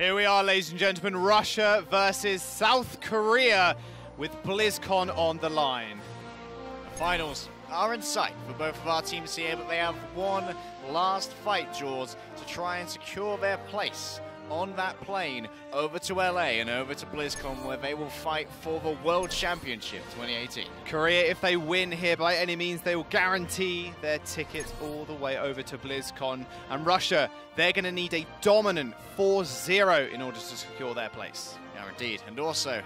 Here we are, ladies and gentlemen, Russia versus South Korea with BlizzCon on the line. The finals are in sight for both of our teams here, but they have one last fight, Jaws, to try and secure their place on that plane over to LA and over to BlizzCon, where they will fight for the World Championship 2018. Korea, if they win here by any means, they will guarantee their tickets all the way over to BlizzCon. And Russia, they're going to need a dominant 4-0 in order to secure their place. Yeah, indeed. And also,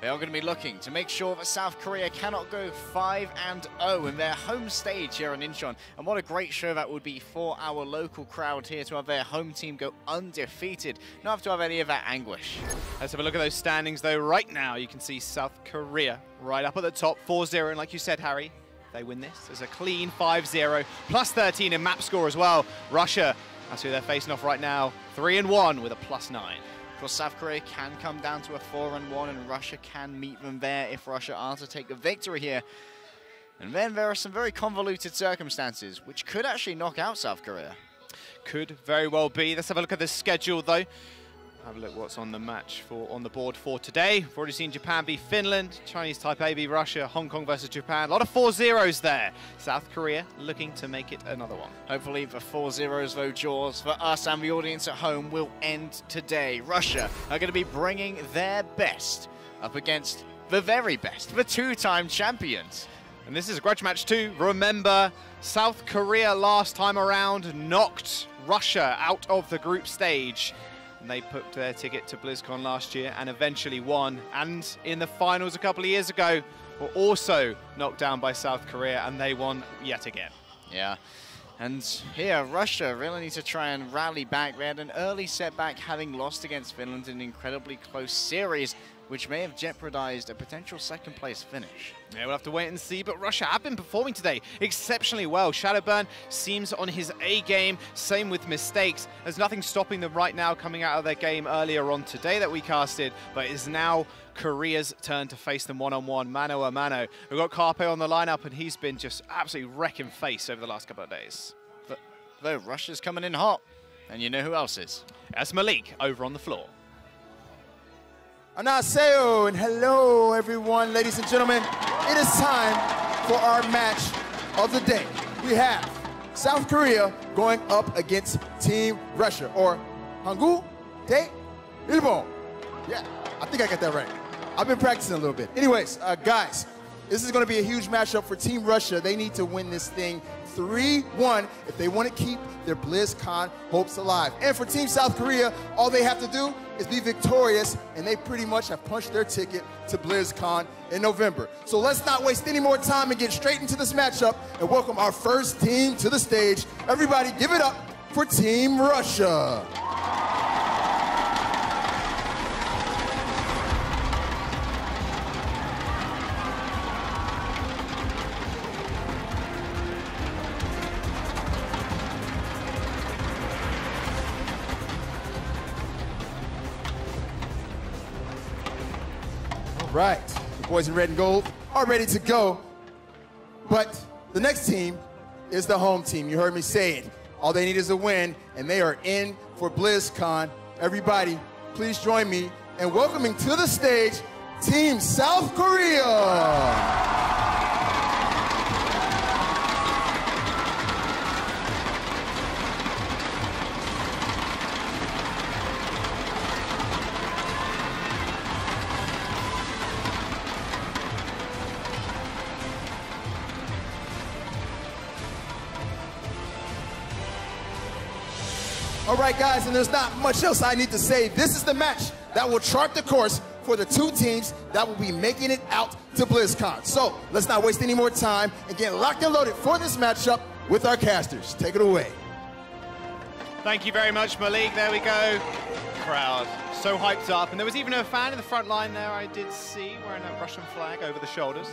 they are going to be looking to make sure that South Korea cannot go 5-0 in their home stage here in Incheon. And what a great show that would be for our local crowd here to have their home team go undefeated, not have to have any of that anguish. Let's have a look at those standings, though. Right now, you can see South Korea right up at the top, 4-0. And like you said, Harry, if they win this, there's a clean 5-0, plus 13 in map score as well. Russia, that's who they're facing off right now, 3-1 with a +9. Of course, South Korea can come down to a 4-1, and Russia can meet them there if Russia are to take the victory here. And then there are some very convoluted circumstances, which could actually knock out South Korea. Could very well be. Let's have a look at the schedule, though. Have a look what's on the board for today. We've already seen Japan v Finland, Chinese Taipei v Russia, Hong Kong versus Japan. A lot of 4-0s there. South Korea looking to make it another one. Hopefully the 4-0s, though, Jaws, for us and the audience at home will end today. Russia are going to be bringing their best up against the very best, the two-time champions. And this is a grudge match too. Remember, South Korea last time around knocked Russia out of the group stage. And they booked their ticket to BlizzCon last year and eventually won. And in the finals a couple of years ago, were also knocked down by South Korea, and they won yet again. Yeah. And here, Russia really need to try and rally back. They had an early setback, having lost against Finland in an incredibly close series, which may have jeopardized a potential second-place finish. Yeah, we'll have to wait and see, but Russia have been performing today exceptionally well. Shadowburn seems on his A-game, same with Mistakes. There's nothing stopping them right now coming out of their game earlier on today that we casted, but it is now Korea's turn to face them one-on-one, mano a mano. We've got Carpe on the lineup, and he's been just absolutely wrecking face over the last couple of days. But though Russia's coming in hot, and you know who else is? That's Malik over on the floor. Annyeonghaseyo and hello everyone, ladies and gentlemen. It is time for our match of the day. We have South Korea going up against Team Russia, or Hangul 대 Ilbon. Yeah, I think I got that right. I've been practicing a little bit. Anyways, guys, this is going to be a huge matchup for Team Russia. They need to win this thing 3-1 if they want to keep their BlizzCon hopes alive. And for Team South Korea, all they have to do is be victorious, and they pretty much have punched their ticket to BlizzCon in November. So let's not waste any more time and get straight into this matchup and welcome our first team to the stage. Everybody give it up for Team Russia. Right, the boys in red and gold are ready to go. But the next team is the home team. You heard me say it. All they need is a win, and they are in for BlizzCon. Everybody, please join me in welcoming to the stage Team South Korea. All right, guys, and there's not much else I need to say. This is the match that will chart the course for the two teams that will be making it out to BlizzCon. So let's not waste any more time and get locked and loaded for this matchup with our casters. Take it away. Thank you very much, Malik. There we go. Crowd so hyped up, and there was even a fan in the front line there I did see wearing a Russian flag over the shoulders.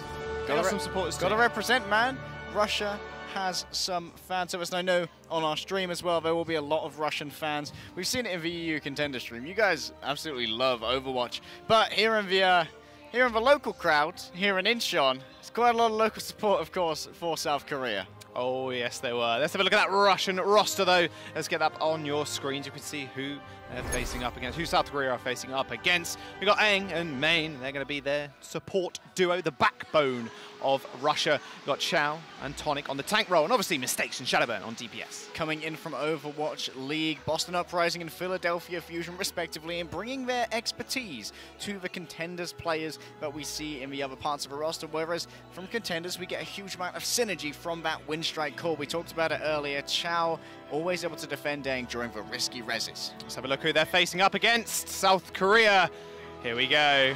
Got some supporters too. Got to represent, man. Russia has some fans of us, and I know on our stream as well there will be a lot of Russian fans. We've seen it in the EU Contender stream. You guys absolutely love Overwatch, but here in the local crowd here in Incheon, there's quite a lot of local support, of course, for South Korea. Oh, yes, they were. Let's have a look at that Russian roster, though. Let's get that on your screens. You can see who they're facing up against, who South Korea are facing up against. We've got Aang and Main. They're going to be their support duo, the backbone of Russia. We've got Chao and Tonic on the tank role, and obviously Mistakes and Shadowburn on DPS. Coming in from Overwatch League, Boston Uprising and Philadelphia Fusion respectively, and bringing their expertise to the Contenders players that we see in the other parts of the roster, whereas from Contenders we get a huge amount of synergy from that Windstrike core. We talked about it earlier. Chao always able to defend Aang during the risky reses. Let's have a look who they're facing up against. South Korea. Here we go.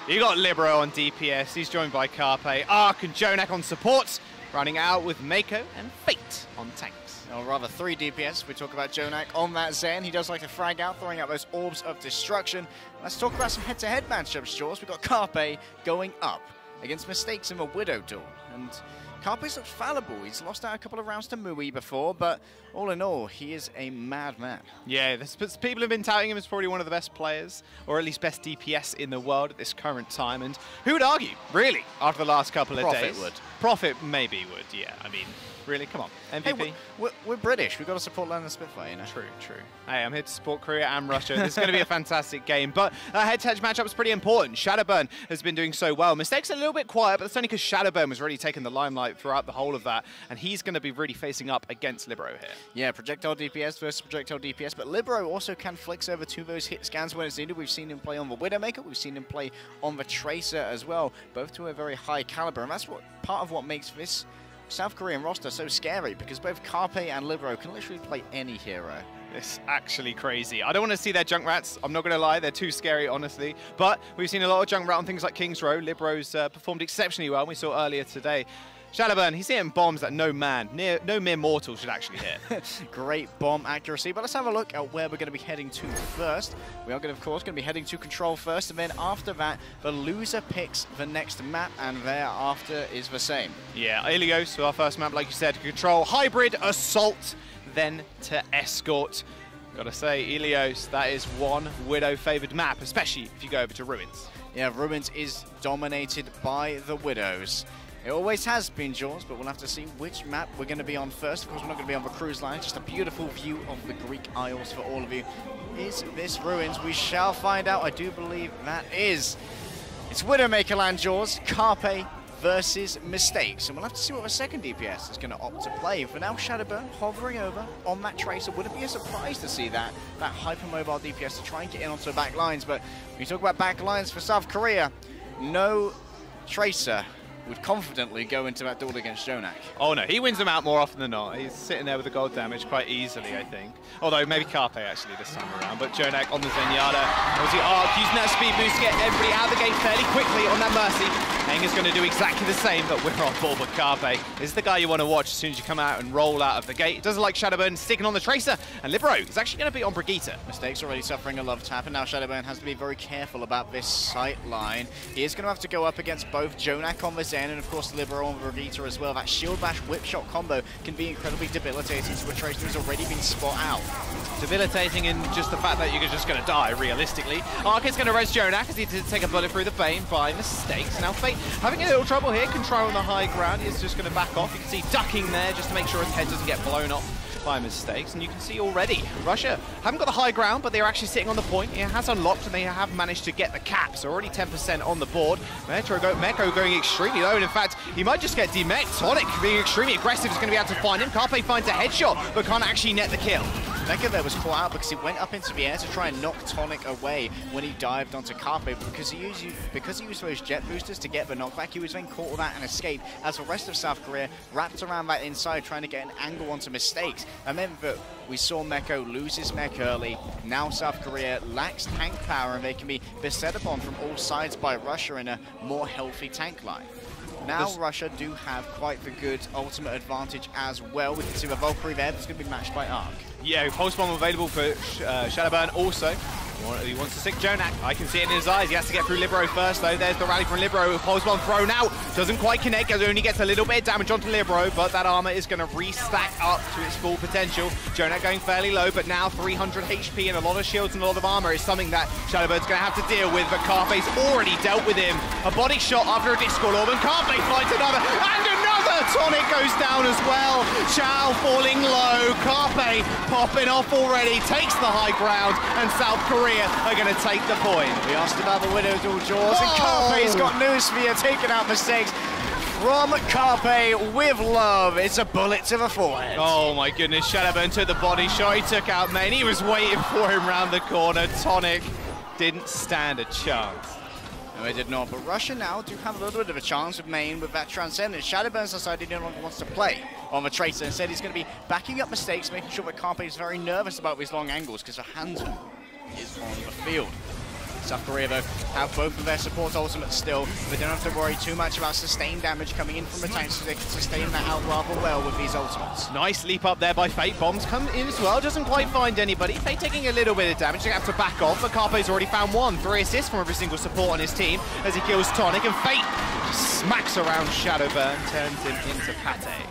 You got Libero on DPS. He's joined by Carpe, Ark and Jonak on supports. Running out with Mako and Fate on tanks. Or rather 3 DPS. We talk about Jonak on that Zen. He does like to frag out, throwing out those orbs of destruction. Let's talk about some head-to-head matchups, Jaws. We've got Carpe going up against Mistakes in the Widow duel. And Carpe's looks fallible. He's lost out a couple of rounds to Mui before, but all in all, he is a madman. Yeah, people have been touting him as probably one of the best players, or at least best DPS in the world at this current time. And who would argue, really, after the last couple of days? Profit maybe would, yeah. I mean, really, come on, MVP. Hey, we're British. We've got to support Land of Spitfire, you know? True, true. Hey, I'm here to support Korea and Russia. This is going to be a fantastic game, but a head-to-head matchup is pretty important. Shadowburn has been doing so well. Mistakes a little bit quiet, but that's only because Shadowburn was really taking the limelight throughout the whole of that, and he's going to be really facing up against Libero here. Yeah, projectile DPS versus projectile DPS, but Libero also can flex over to those hit scans when it's needed. We've seen him play on the Widowmaker, we've seen him play on the Tracer as well, both to a very high caliber, and that's part of what makes this South Korean roster so scary, because both Carpe and Libero can literally play any hero. It's actually crazy. I don't want to see their Junkrats. I'm not going to lie. They're too scary, honestly. But we've seen a lot of Junkrat on things like King's Row. Libero's performed exceptionally well. We saw earlier today. Shadowburn, he's hitting bombs that no mere mortal should actually hit. Great bomb accuracy, but let's have a look at where we're going to be heading to first. We are, of course, going to be heading to Control first, and then after that, the loser picks the next map, and thereafter is the same. Yeah, Ilios with our first map, like you said, Control, Hybrid, Assault, then to Escort. Gotta say, Ilios, that is one Widow-favoured map, especially if you go over to Ruins. Yeah, Ruins is dominated by the Widows. It always has been, Jaws, but we'll have to see which map we're going to be on first. Of course, we're not going to be on the cruise line. Just a beautiful view of the Greek Isles for all of you. Is this Ruins? We shall find out. I do believe that is. It's Widowmaker land, Jaws. Carpe versus Mistakes. And we'll have to see what the second DPS is going to opt to play. For now, Shadowburn hovering over on that Tracer. Would it be a surprise to see that hypermobile DPS to try and get in onto the back lines? But when you talk about back lines for South Korea, no Tracer would confidently go into that duel against Jonak. Oh no, he wins them out more often than not. He's sitting there with the gold damage quite easily, I think. Although maybe Carpe actually this time around, but Jonak on the Zenyatta. Obviously Ark using that speed boost to get everybody out of the gate fairly quickly on that Mercy. Aang is going to do exactly the same, but we're on board with Carpe. This is the guy you want to watch as soon as you come out and roll out of the gate. It doesn't like Shadowburn sticking on the Tracer, and Libero is actually going to be on Brigitte. Mistakes already suffering a love tap, and now Shadowburn has to be very careful about this sight line. He is going to have to go up against both Jonak on the Zen, and of course Libero on Brigitte as well. That shield bash whip shot combo can be incredibly debilitating, so the Tracer has already been spot out. Debilitating in just the fact that you're just going to die, realistically. Ark is going to res Jonak as he did take a bullet through the Bane by Mistakes. Now Fate having a little trouble here, controlling the high ground. He's just going to back off. You can see ducking there just to make sure his head doesn't get blown off by Mistakes. And you can see already, Russia haven't got the high ground, but they're actually sitting on the point. It has unlocked, and they have managed to get the cap. So already 10% on the board. Meko going extremely low, and in fact, he might just get demeked. Tonic being extremely aggressive is going to be able to find him. Carpe finds a headshot, but can't actually net the kill. Meko there was caught out because he went up into the air to try and knock Tonic away when he dived onto Carpe, but because he used those jet boosters to get the knockback, he was then caught with that and escaped, as the rest of South Korea wrapped around that inside trying to get an angle onto Mistakes. And meant that we saw Meko lose his mech early. Now South Korea lacks tank power, and they can be beset upon from all sides by Russia in a more healthy tank line. Now Russia do have quite the good ultimate advantage as well. We can see the Valkyrie there that's going to be matched by Ark. Yeah, Pulse Bomb available for Shadowburn also. He wants to stick Jonak. I can see it in his eyes. He has to get through Libero first, though. There's the rally from Libero. Pulse Bomb thrown out. Doesn't quite connect. It only gets a little bit of damage onto Libero, but that armor is going to restack up to its full potential. Jonak going fairly low, but now 300 HP and a lot of shields and a lot of armor is something that Shadowbird's going to have to deal with, but Carpe's already dealt with him. A body shot after a Discord Orb, and Carpe finds another, and another! Tonic goes down as well. Chow falling low. Carpe popping off already, takes the high ground, and South Korea are going to take the point. We asked about the Widow Duel, Jaws, and Carpe's got news for you, taking out mistakes from Carpe with love. It's a bullet to the forehead. Oh my goodness, Shadowburn took the body shot. He took out Main. He was waiting for him round the corner. Tonic didn't stand a chance. No, they did not, but Russia now do have a little bit of a chance with Main with that Transcendence. Shadowburn's decided he no longer wants to play on the Tracer. Instead, he's going to be backing up mistakes, making sure that Carpe is very nervous about his long angles because the hands is on the field. South Korea, though, have both of their support ultimates still. They don't have to worry too much about sustained damage coming in from the tanks, so they can sustain that out rather well with these ultimates. Nice leap up there by Fate. Bombs come in as well. Doesn't quite find anybody. Fate taking a little bit of damage. They have to back off, but Carpe's already found one. 3 assists from every single support on his team as he kills Tonic, and Fate smacks around Shadowburn, turns him into pate.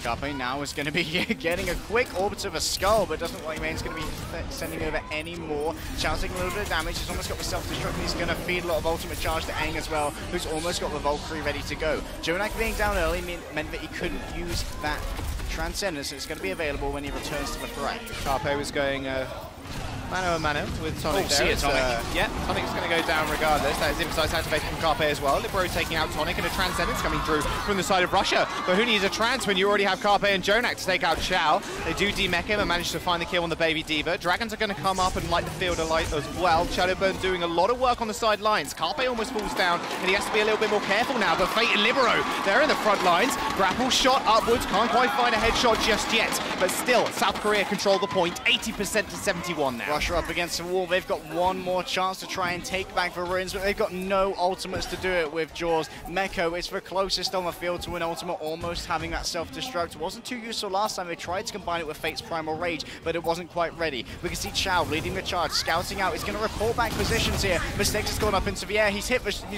Carpe now is going to be getting a quick orbit of a skull, but doesn't look like Main's going to be sending over any more. Chow's taking a little bit of damage. He's almost got the self-destruct. He's going to feed a lot of ultimate charge to Aang as well, who's almost got the Valkyrie ready to go. Jonak being down early meant that he couldn't use that Transcendence, so it's going to be available when he returns to the fray. Carpe was going mano a mano with Tonic there. See it, Tonic. Yeah, Tonic's going to go down regardless. That is emphasized activation from Carpe as well. Libero taking out Tonic, and a Transcendence coming through from the side of Russia. But who needs a trans when you already have Carpe and Jonak to take out Chow? They do demech him and manage to find the kill on the Baby Diva. Dragons are going to come up and light the field alight as well. Shadowburn doing a lot of work on the sidelines. Carpe almost falls down, and he has to be a little bit more careful now. But Fate and Libero, they're in the front lines. Grapple shot upwards, can't quite find a headshot just yet. But still, South Korea control the point, 80% to 71 now. Russia up against the wall. They've got one more chance to try and take back the ruins, but they've got no ultimates to do it with Jaws. Meko is the closest on the field to an ultimate, almost having that self-destruct. Wasn't too useful last time. They tried to combine it with Fate's Primal Rage, but it wasn't quite ready. We can see Chow leading the charge, scouting out. He's going to report back positions here. Mistakes has gone up into the air. He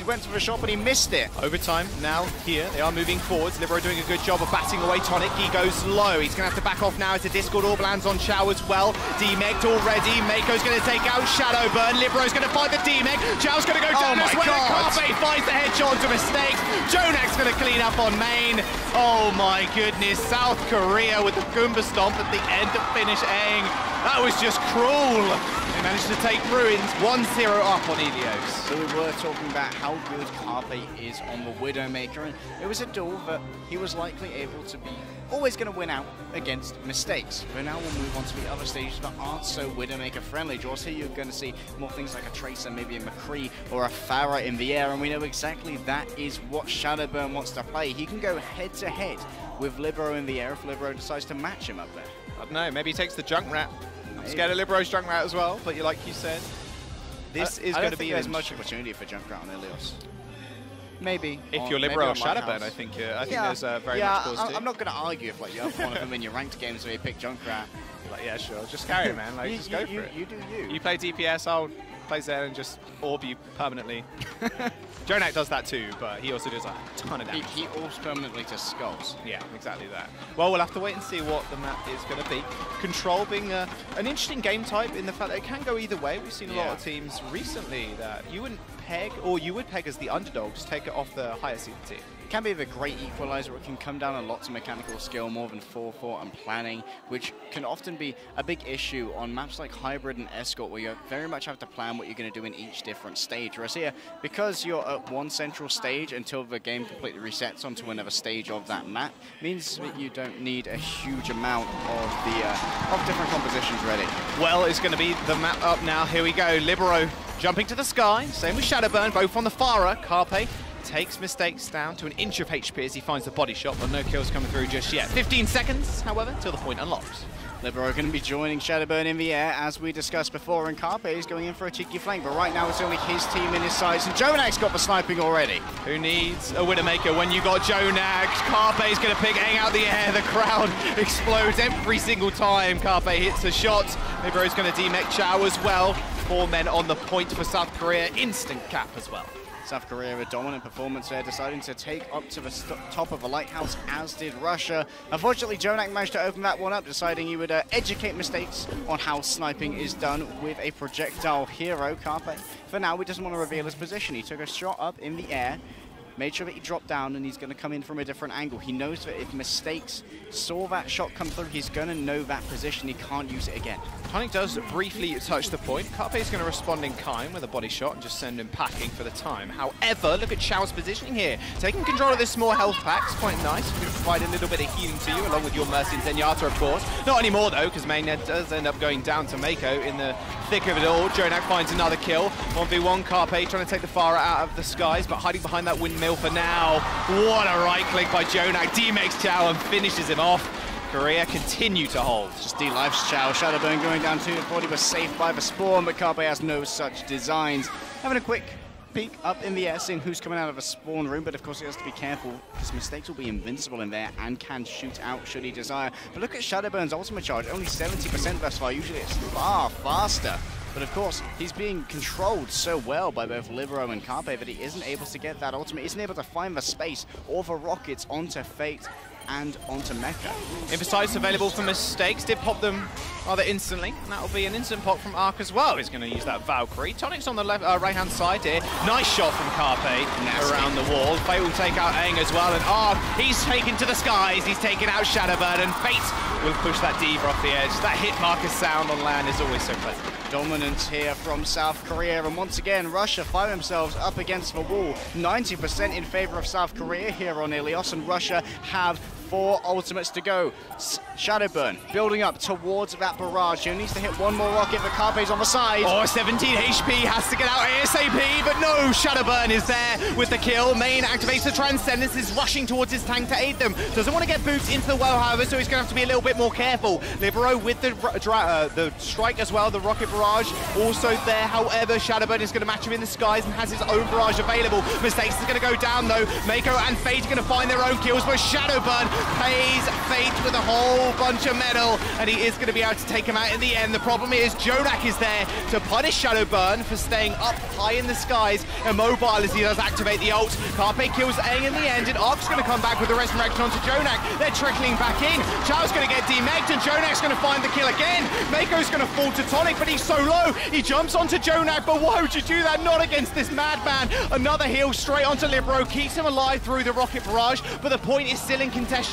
went for the shot, but he missed it. Overtime now here. They are moving forwards. Libero doing a good job of batting away Tonic. He goes low. He's going to have to back off now as the Discord orb lands on Chow as well. Demeked already. Mako's going to take out Shadowburn. Libero's going to find the D-Mech. Chow's going to go down as well. Carpe finds the headshot to mistakes. Jonak's going to clean up on Main. Oh my goodness. South Korea with the Goomba Stomp at the end to finish Aang. That was just cruel. They managed to take Ruins 1-0 up on Ilios. So we were talking about how good Carpe is on the Widowmaker, and it was a duel that he was likely able to be always going to win out against mistakes. But now we'll move on to the other stages that aren't so Widowmaker friendly. Jaws, here you're going to see more things like a Tracer, maybe a McCree or a Farah in the air, and we know exactly that is what Shadowburn wants to play. He can go head to head with Libero in the air if Libero decides to match him up there. I don't know, maybe he takes the Junkrat. I'm scared of Libero's Junkrat as well, but like you said, this is going to be there's much opportunity for Junkrat on Ilios. Maybe. If you're Libero or Shadowburn, I think there's very much cause to. I'm not going to argue if you have one of them in your ranked games where you pick Junkrat. Like, yeah, sure. Just carry it, man. Just go for it. You do you. You play DPS, I'll play Zen and just orb you permanently. Jonak does that too, but he also does a ton of damage. He orbs permanently to skulls. Yeah, exactly that. Well, we'll have to wait and see what the map is going to be. Control being an interesting game type in the fact that it can go either way. We've seen a lot of teams recently that you wouldn't peg, or you would peg as the underdogs, take it off the higher seeded team. It can be a great equalizer. It can come down a lot to mechanical skill more than forethought and planning, which can often be a big issue on maps like Hybrid and Escort, where you very much have to plan what you're going to do in each different stage. Whereas here, because you're at one central stage until the game completely resets onto another stage of that map, means that you don't need a huge amount of different compositions ready. Well, it's going to be the map up now. Here we go. Libero jumping to the sky. Same with Shadowburn, both on the Farah. Carpe takes mistakes down to an inch of HP as he finds the body shot, but no kills coming through just yet. 15 seconds, however, till the point unlocks. Libero going to be joining Shadowburn in the air, as we discussed before, and Carpe is going in for a cheeky flank, but right now it's only his team in his sides, and Jonak's got the sniping already. Who needs a Widowmaker when you got Jonak? Carpe's going to pick Aang out the air. The crowd explodes every single time Carpe hits a shot. Libero's going to demech Chow as well. 4 men on the point for South Korea. Instant cap as well. South Korea, a dominant performance there, deciding to take up to the top of the lighthouse, as did Russia. Unfortunately, Jonak managed to open that one up, deciding he would educate mistakes on how sniping is done with a projectile hero. Carpe, for now, he doesn't want to reveal his position. He took a shot up in the air, made sure that he dropped down, and he's going to come in from a different angle. He knows that if Mistakes saw that shot come through, he's going to know that position. He can't use it again. Tonic does briefly touch the point. Carpe is going to respond in kind with a body shot and just send him packing for the time. However, look at Chao's positioning here. Taking control of this small health pack is quite nice. It's going to provide a little bit of healing to you, along with your Mercy and Zenyatta, of course. Not anymore, though, because Mainnet does end up going down to Mako in the thick of it all. Jonak finds another kill. 1v1, Carpe trying to take the Pharah out of the skies, but hiding behind that windmill for now. What a right click by Jonak. D-makes Chao and finishes him off. Korea continue to hold. Just D-lifes Chao. Shadowburn going down 240, was saved by the spawn, but Carpe has no such designs. Having a quick peek up in the air, seeing who's coming out of a spawn room, but of course he has to be careful because Mistakes will be invincible in there and can shoot out should he desire. But look at Shadowburn's ultimate charge, only 70% thus far. Usually it's far faster. But of course, he's being controlled so well by both Libero and Carpe that he isn't able to get that ultimate, isn't able to find the space or the rockets onto Fate and onto Mecha. Imprecise available for Mistakes. Did pop them rather instantly, and that'll be an instant pop from Arc as well. He's going to use that Valkyrie. Tonic's on the left, right-hand side here. Nice shot from Carpe around the wall. Fate will take out Aang as well, and Arc, he's taken to the skies. He's taken out Shadowbird, and Fate will push that Diva off the edge. That hit marker sound on land is always so pleasant. Dominance here from South Korea, and once again Russia find themselves up against the wall. 90% in favor of South Korea here on Ilios, and Russia have 4 ultimates to go. Shadowburn building up towards that barrage. He needs to hit one more rocket, but Carpe's on the side. Oh, 17 HP, has to get out ASAP, but no, Shadowburn is there with the kill. Main activates the Transcendence, is rushing towards his tank to aid them. Doesn't want to get boots into the well, however, so he's going to have to be a little bit more careful. Libero with the strike as well, the rocket barrage also there. However, Shadowburn is going to match him in the skies and has his own barrage available. Mistakes is going to go down though. Mako and Fate are going to find their own kills, but Shadowburn pays Fate with a whole bunch of metal, and he is going to be able to take him out in the end. The problem is Jonak is there to punish Shadowburn for staying up high in the skies, immobile as he does activate the ult. Carpe kills Aang in the end, and Arc's going to come back with the resurrection onto Jonak. They're trickling back in. Chao's going to get demegged, and Jonak's going to find the kill again. Mako's going to fall to Tonic, but he's so low. He jumps onto Jonak, but why would you do that? Not against this madman. Another heal straight onto Libero, keeps him alive through the rocket barrage, but the point is still in contention.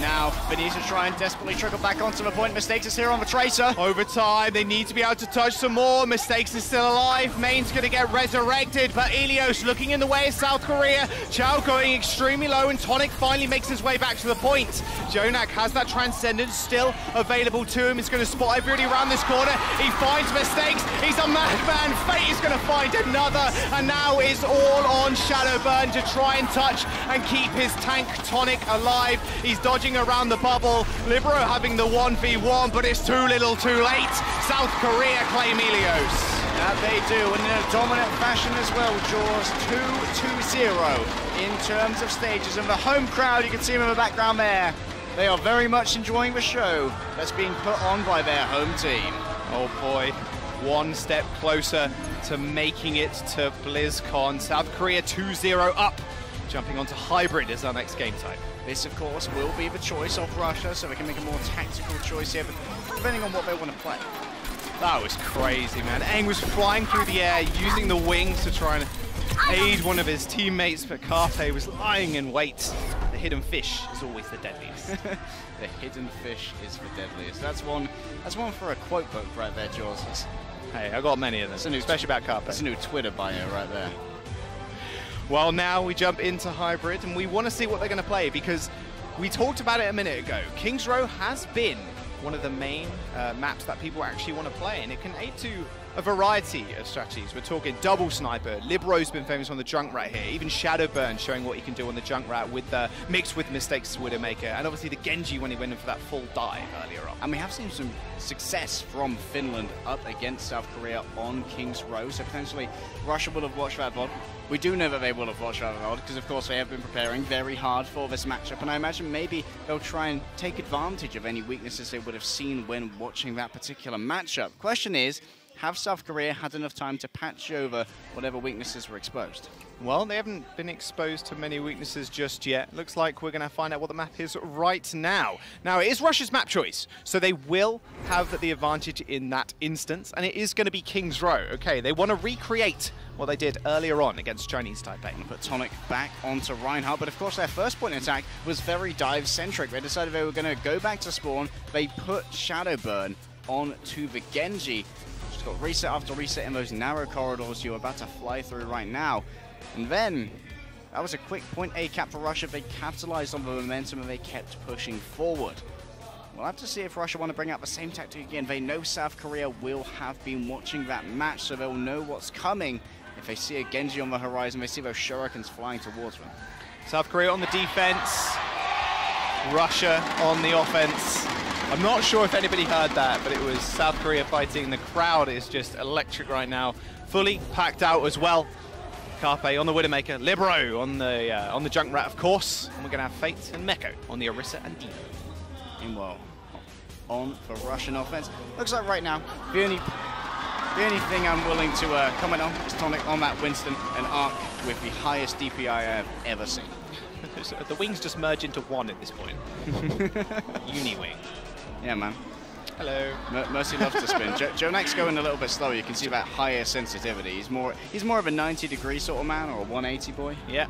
Now, Benita try and desperately trickle back onto the point. Mistakes is here on the Tracer. Over time, they need to be able to touch some more. Mistakes is still alive. Main's going to get resurrected, but Ilios looking in the way of South Korea. Chao going extremely low, and Tonic finally makes his way back to the point. Jonak has that Transcendence still available to him. He's going to spot everybody around this corner. He finds Mistakes. He's a madman. Fate is going to find another, and now it's all on Shadowburn to try and touch and keep his tank Tonic alive. He's dodging around the bubble. Libero having the 1v1, but it's too little too late. South Korea claim Ilios. That they do, and in a dominant fashion as well. Jaws 2-2-0 in terms of stages, and the home crowd, you can see them in the background there. They are very much enjoying the show that's being put on by their home team. Oh boy, one step closer to making it to BlizzCon. South Korea 2-0 up, jumping onto Hybrid as our next game type. This, of course, will be the choice of Russia, so they can make a more tactical choice here, but depending on what they want to play. That was crazy, man. Aang was flying through the air, using the wings to try and aid one of his teammates, but Carpe was lying in wait. The hidden fish is always the deadliest. The hidden fish is the deadliest. That's one for a quote book right there, Jaws. Hey, I got many of them, especially about Carpe. That's a new Twitter bio right there. Well, now we jump into Hybrid, and we want to see what they're going to play, because we talked about it a minute ago. King's Row has been one of the main maps that people actually want to play, and it can aid to a variety of strategies. We're talking double sniper. Libero's been famous on the Junkrat here. Even Shadowburn showing what he can do on the Junkrat with mixed with Mistakes Widowmaker, and obviously the Genji when he went in for that full dive earlier on. And we have seen some success from Finland up against South Korea on King's Row, so potentially Russia will have watched that VOD. We do know that they will have watched that VOD because, of course, they have been preparing very hard for this matchup, and I imagine maybe they'll try and take advantage of any weaknesses they would have seen when watching that particular matchup. Question is have South Korea had enough time to patch over whatever weaknesses were exposed? Well, they haven't been exposed to many weaknesses just yet. Looks like we're going to find out what the map is right now. Now, it is Russia's map choice, so they will have the advantage in that instance, and it is going to be King's Row. Okay, they want to recreate what they did earlier on against Chinese Taipei. Put Tonic back onto Reinhardt, but of course their first point attack was very dive-centric. They decided they were going to go back to spawn. They put Shadowburn onto the Genji. Just got reset after reset in those narrow corridors you're about to fly through right now. And then, that was a quick point A cap for Russia. They capitalized on the momentum and they kept pushing forward. We'll have to see if Russia want to bring out the same tactic again. They know South Korea will have been watching that match, so they'll know what's coming. If they see a Genji on the horizon, they see those shurikens flying towards them. South Korea on the defense, Russia on the offense. I'm not sure if anybody heard that, but it was South Korea fighting. The crowd is just electric right now, fully packed out as well. Carpe on the Widowmaker, Libero on the Junkrat, of course, and we're going to have Fate and Meko on the Orisa and Diva. Meanwhile, on the Russian offense, looks like right now the only thing I'm willing to comment on is Tonic on that Winston and Arc with the highest DPI I've ever seen. The wings just merge into one at this point. Uni-wing. Yeah, man. Hello. Mercy loves to spin. Jonak's going a little bit slower. You can see that higher sensitivity. He's more of a 90-degree sort of man, or a 180 boy. Yeah,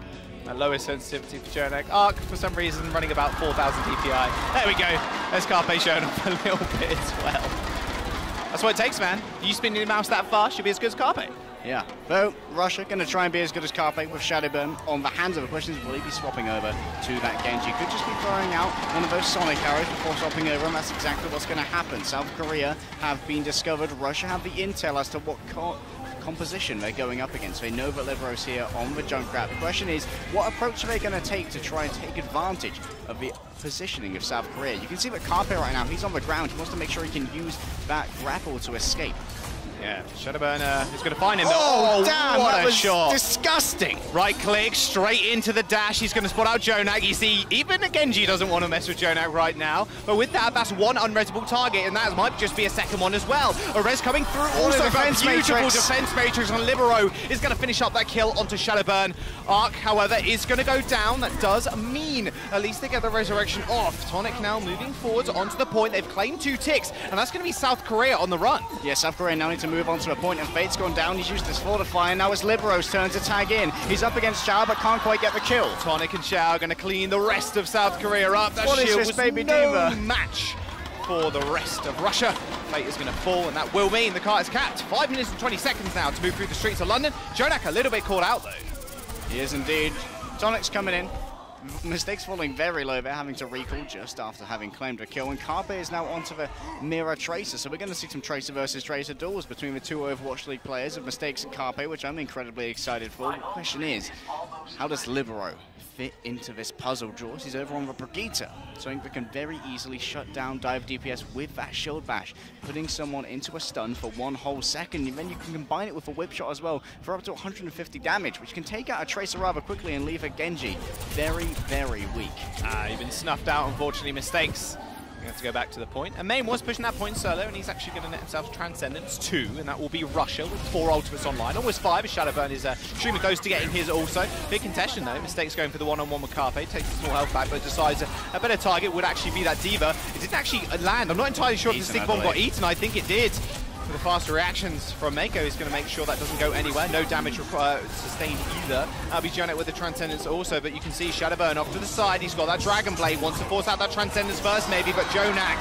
a lower sensitivity for Jonak. Arc, for some reason, running about 4,000 DPI. There we go. There's Carpe showing off a little bit as well. That's what it takes, man. You spin your mouse that fast, you'll be as good as Carpe. Yeah. Though, Russia going to try and be as good as Carpe with Shadowburn on the hands of the questions. Will he be swapping over to that Genji? Could just be throwing out one of those Sonic arrows before swapping over, and that's exactly what's going to happen. South Korea have been discovered. Russia have the intel as to what composition they're going up against. They know that Libero's here on the Junkrat. The question is, what approach are they going to take to try and take advantage of the positioning of South Korea? You can see that Carpe right now, he's on the ground. He wants to make sure he can use that grapple to escape. Yeah, Shadowburn is going to find him. Oh, damn, what that a was shot. Disgusting. Right click, straight into the dash. He's going to spot out Jonak. You see, even Genji doesn't want to mess with Jonak right now. But with that, that's one unresable target, and that might just be a second one as well. A res coming through. Also, a beautiful defense matrix on Libero is going to finish up that kill onto Shadowburn. Arc, however, is going to go down. That does mean at least they get the resurrection off. Tonic now moving forwards onto the point. They've claimed 2 ticks, and that's going to be South Korea on the run. Yeah, South Korea now need to move on to a point, and Fate's gone down. He's used his fortify, and now it's Libero's turn to tag in. He's up against Xiao, but can't quite get the kill. Tonic and Xiao are going to clean the rest of South Korea up. That What is shield this, was baby no diva? match for the rest of Russia. Fate is going to fall, and that will mean the car is capped. 5 minutes and 20 seconds now to move through the streets of London. Jonak a little bit caught out, though. He is indeed. Tonic's coming in. Mistakes falling very low. They're having to recall just after having claimed a kill. And Carpe is now onto the Mirror Tracer. So we're going to see some Tracer versus Tracer duels between the two Overwatch League players of Mistakes and Carpe, which I'm incredibly excited for. The question is, how does Libero fit into this puzzle, Jaws? He's over on the Brigitte, something that can very easily shut down dive DPS with that shield bash, putting someone into a stun for 1 whole second, and then you can combine it with a whip shot as well for up to 150 damage, which can take out a Tracer rather quickly and leave a Genji very, very weak. You've been snuffed out, unfortunately. Mistakes. We have to go back to the point. And Main was pushing that point solo, and he's actually going to net himself Transcendence 2, and that will be Russia with 4 ultimates online. Almost 5 as Shadowburn is extremely close to getting his also. Big contention though. Mistakes going for the one-on-one with Carpe. Takes a small health back, but decides a better target would actually be that Diva. It didn't actually land. I'm not entirely sure if the stick bomb got eaten. I think it did. With the faster reactions from Mako, he's going to make sure that doesn't go anywhere. No damage sustained either. That'll be Jonak with the Transcendence also, but you can see Shadowburn off to the side. He's got that Dragon Blade, wants to force out that Transcendence first maybe, but Jonak,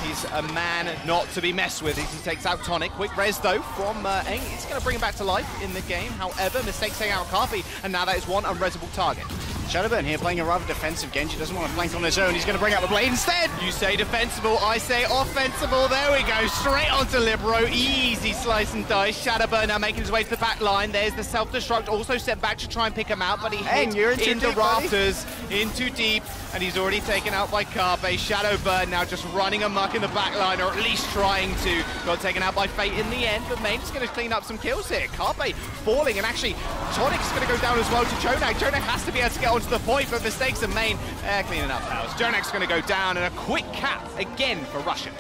he's a man not to be messed with. He takes out Tonic. Quick res though from Eng. It's going to bring him back to life in the game. However, Mistakes taking out Carpe, and now that is one unresable target. Shadowburn here playing a rather defensive Genji, doesn't want to flank on his own. He's going to bring out the blade instead. You say defensible, I say offensible. There we go, straight onto Libero. Easy slice and dice. Shadowburn now making his way to the back line. There's the self-destruct, also sent back to try and pick him out, but he hit in the rafters, in too deep, and he's already taken out by Carpe. Shadowburn now just running amok in the back line, or at least trying to. Got taken out by Fate in the end, but Main's going to clean up some kills here. Carpe falling, and actually Tonic's going to go down as well to Jonak. Jonak has to be able to get onto the point, but Mistakes and Main cleaning up house. Jonak's going to go down, and a quick cap again for Russia.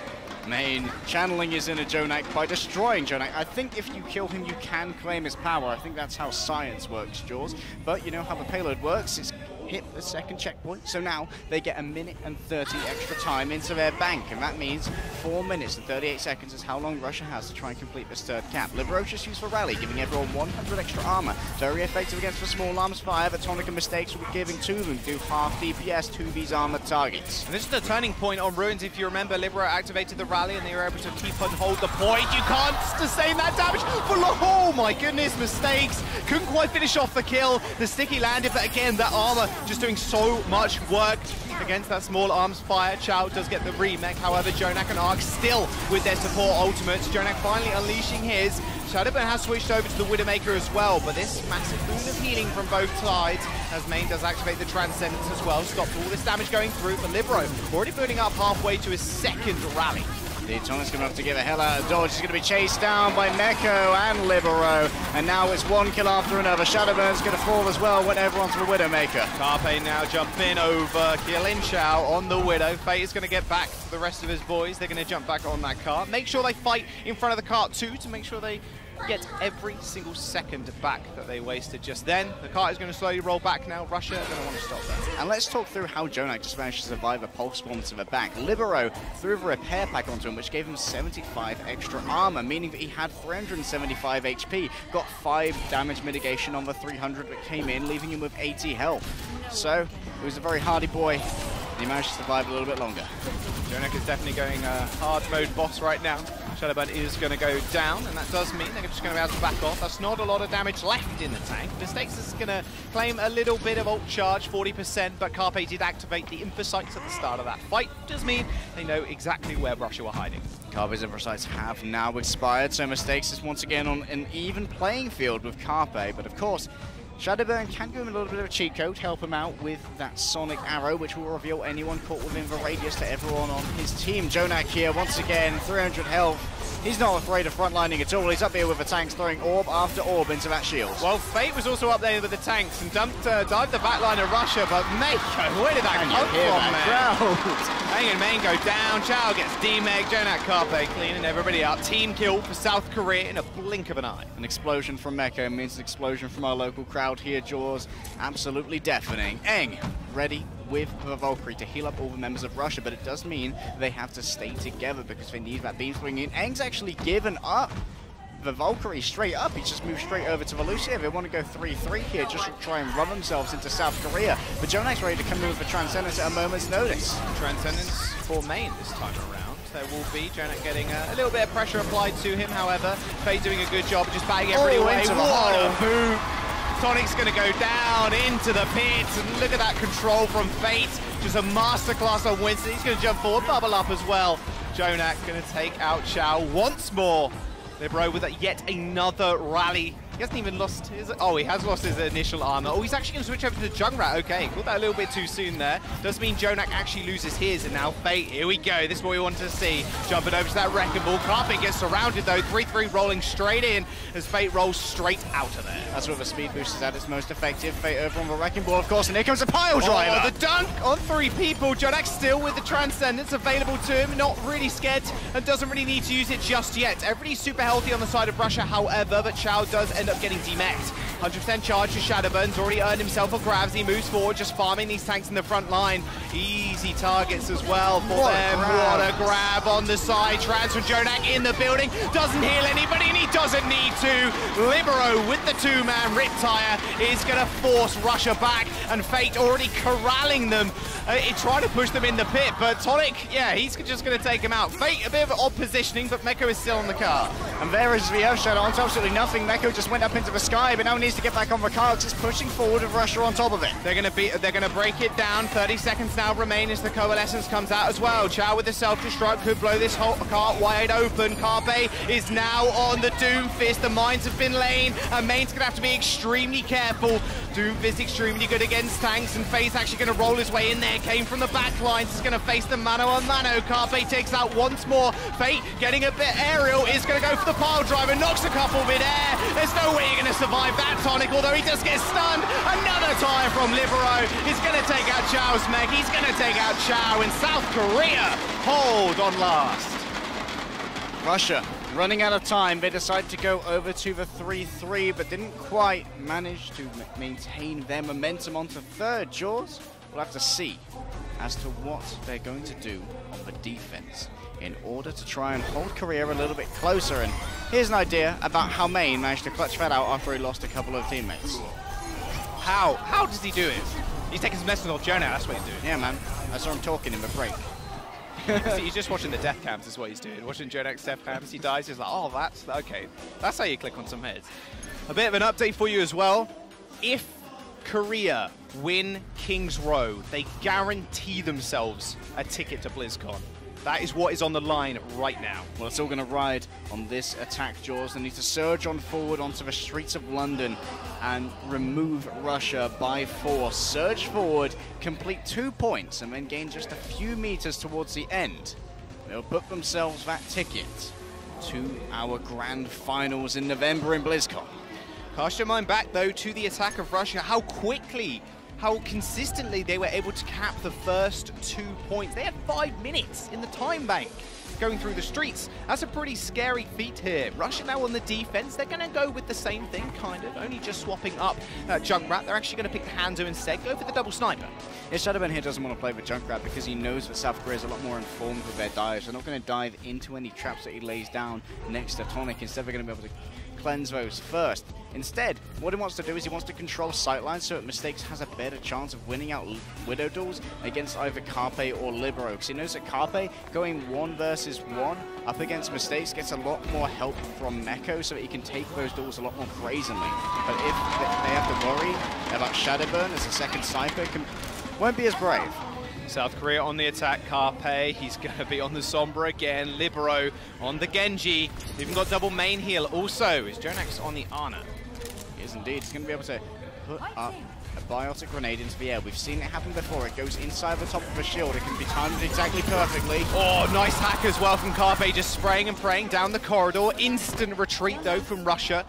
Main channeling his inner Jonak by destroying Jonak. I think if you kill him, you can claim his power. I think that's how science works, Jaws. But you know how the payload works. It's hit the second checkpoint, so now they get 1 minute and 30 extra time into their bank, and that means 4 minutes and 38 seconds is how long Russia has to try and complete this third cap. Libero just used for rally, giving everyone 100 extra armor. Very effective against the small arms fire that Tonic and Mistakes will be giving to them. Do half DPS to these armored targets. And this is the turning point on Ruins. If you remember, Libero activated the rally and they were able to keep and hold the point. You can't sustain that damage for oh my goodness, Mistakes couldn't quite finish off the kill. The sticky landed, but again, that armor just doing so much work against that small arms fire. Chow does get the remake, however, Jonak and Ark still with their support ultimates. Jonak finally unleashing his. Shadowburn has switched over to the Widowmaker as well, but this massive boon of healing from both sides as Main does activate the Transcendence as well. Stopped all this damage going through for Libero, already building up halfway to his second rally. The Tonic's going to have to give a hell out of dodge. He's going to be chased down by Meko and Libero. And now it's one kill after another. Shadowburn's going to fall as well, went over onto the Widowmaker. Carpe now jumping over, killing Chow on the Widow. Fate is going to get back to the rest of his boys. They're going to jump back on that cart. Make sure they fight in front of the cart too, to make sure they get every single second back that they wasted just then. The cart is going to slowly roll back now. Russia are going to want to stop that. And let's talk through how Jonak just managed to survive a pulse bomb to the back. Libero threw the repair pack onto him, which gave him 75 extra armor, meaning that he had 375 HP, got 5 damage mitigation on the 300 that came in, leaving him with 80 health. So, he was a very hardy boy, and he managed to survive a little bit longer. Jonak is definitely going hard mode boss right now. Shadowburn is going to go down, and that does mean they're just going to be able to back off. That's not a lot of damage left in the tank. Mistakes is going to claim a little bit of ult charge, 40%, but Carpe did activate the Infocytes at the start of that fight. Does mean they know exactly where Russia were hiding. Carpe's Infocytes have now expired, so Mistakes is once again on an even playing field with Carpe, but of course, Shadowburn can give him a little bit of a cheat code, help him out with that Sonic Arrow, which will reveal anyone caught within the radius to everyone on his team. Jonak here, once again, 300 health. He's not afraid of frontlining at all. He's up here with the tanks, throwing orb after orb into that shield. Well, Fate was also up there with the tanks and dived the backline of Russia, but Mako, where did that come from, man? Hang and Main go down, Chow gets demeg, Jonak Carpe cleaning everybody up. Team kill for South Korea in a blink of an eye. An explosion from Meko means an explosion from our local crowd here, Jaws. Absolutely deafening. Eng, ready with the Valkyrie to heal up all the members of Russia, but it does mean they have to stay together because they need that beam swing in. Eng's actually given up the Valkyrie straight up. He's just moved straight over to the Lucia. They want to go 3-3 here just to try and run themselves into South Korea. But Jonak's ready to come in with the Transcendence at a moment's notice. Transcendence for Main this time around. There will be Jonak getting a little bit of pressure applied to him, however. Fate doing a good job of just bagging everybody away. What a move! Tonic's going to go down into the pit, and look at that control from Fate. Just a masterclass on Winston. He's going to jump forward, bubble up as well. Jonak going to take out Chow once more. Libero with yet another rally. He hasn't even lost his... Oh, he has lost his initial armor. Oh, he's actually going to switch over to the Junkrat. Okay, caught that a little bit too soon there. Does mean Jonak actually loses his, and now Fate, here we go. This is what we wanted to see. Jumping over to that Wrecking Ball. Carpe gets surrounded, though. 3-3 rolling straight in as Fate rolls straight out of there. That's where the speed boost is at its most effective. Fate over on the Wrecking Ball, of course, and here comes a pile driver. Oh, the dunk on 3 people. Jonak still with the Transcendence available to him. Not really scared and doesn't really need to use it just yet. Everybody's super healthy on the side of Russia, however, but Chow does end up getting demexed. 100% charge to Shadowburn's already earned himself a grab as he moves forward, just farming these tanks in the front line. Easy targets as well for them. What a grab on the side. Trans from Jonak in the building. Doesn't heal anybody, and he doesn't need to. Libero with the 2-man Riptire is going to force Russia back, and Fate already corralling them. Trying to push them in the pit, but Tonic, yeah, he's just going to take him out. Fate, a bit of odd positioning, but Meko is still on the car. And there is the Earth Shadow onto absolutely nothing. Meko just went up into the sky, but now needs to get back on the car because it's pushing forward with Russia on top of it. They're going to break it down. 30 seconds now remain as the Coalescence comes out as well. Chow with the self-destruct could blow this whole cart wide open. Carpe is now on the Doomfist. The mines have been laid, and Main's going to have to be extremely careful. Doomfist extremely good against tanks, and Fate's actually going to roll his way in there. Came from the back lines. He's going to face the mano on mano. Carpe takes out once more. Fate getting a bit aerial is going to go for the pile driver. Knocks a couple mid-air. There's no way you're going to survive that, Tonic, although he does get stunned. Another tire from Libero. He's going to take out Chow's mech. He's going to take out Chow, and South Korea hold on last. Russia running out of time. They decided to go over to the 3-3, but didn't quite manage to maintain their momentum onto third. Jaws, we'll have to see as to what they're going to do on the defense in order to try and hold Korea a little bit closer. And here's an idea about how Main managed to clutch that out after he lost a couple of teammates. How does he do it? He's taking some lessons off Jonah, that's what he's doing. Yeah, man. I saw him talking in the break. He's just watching the death cams is what he's doing. Watching Jonah's death cams, he dies, he's like, oh, that's okay. That's how you click on some heads. A bit of an update for you as well. If Korea win King's Row, they guarantee themselves a ticket to BlizzCon. That is what is on the line right now. Well, it's all going to ride on this attack, Jaws. They need to surge on forward onto the streets of London and remove Russia by force. Surge forward, complete 2 points, and then gain just a few meters towards the end. They'll book themselves that ticket to our grand finals in November in BlizzCon. Cast your mind back, though, to the attack of Russia. How quickly, how consistently they were able to cap the first 2 points. They had 5 minutes in the time bank going through the streets. That's a pretty scary feat here. Russia now on the defense. They're going to go with the same thing, kind of, only just swapping up Junkrat. They're actually going to pick the Hanzo instead, go for the double sniper. Yeah, Shadowburn here doesn't want to play with Junkrat because he knows that South Korea is a lot more informed with their dives. They're not going to dive into any traps that he lays down next to Tonic. Instead, they're going to be able to cleanse those first. Instead, what he wants to do is he wants to control sightlines so that Mistakes has a better chance of winning out Widow duels against either Carpe or Libero, because he knows that Carpe going 1 versus 1 up against Mistakes gets a lot more help from Meko so that he can take those duels a lot more brazenly. But if they have to worry about Shadowburn as a second sniper, won't be as brave. South Korea on the attack, Carpe, he's going to be on the Sombra again, Libero on the Genji, even got double main heal also, is Jonax on the Ana. He is indeed, he's going to be able to put up a biotic grenade into the air. We've seen it happen before, it goes inside the top of the shield, it can be timed exactly perfectly. Oh, nice hack as well from Carpe, just spraying and praying down the corridor, instant retreat though from Russia.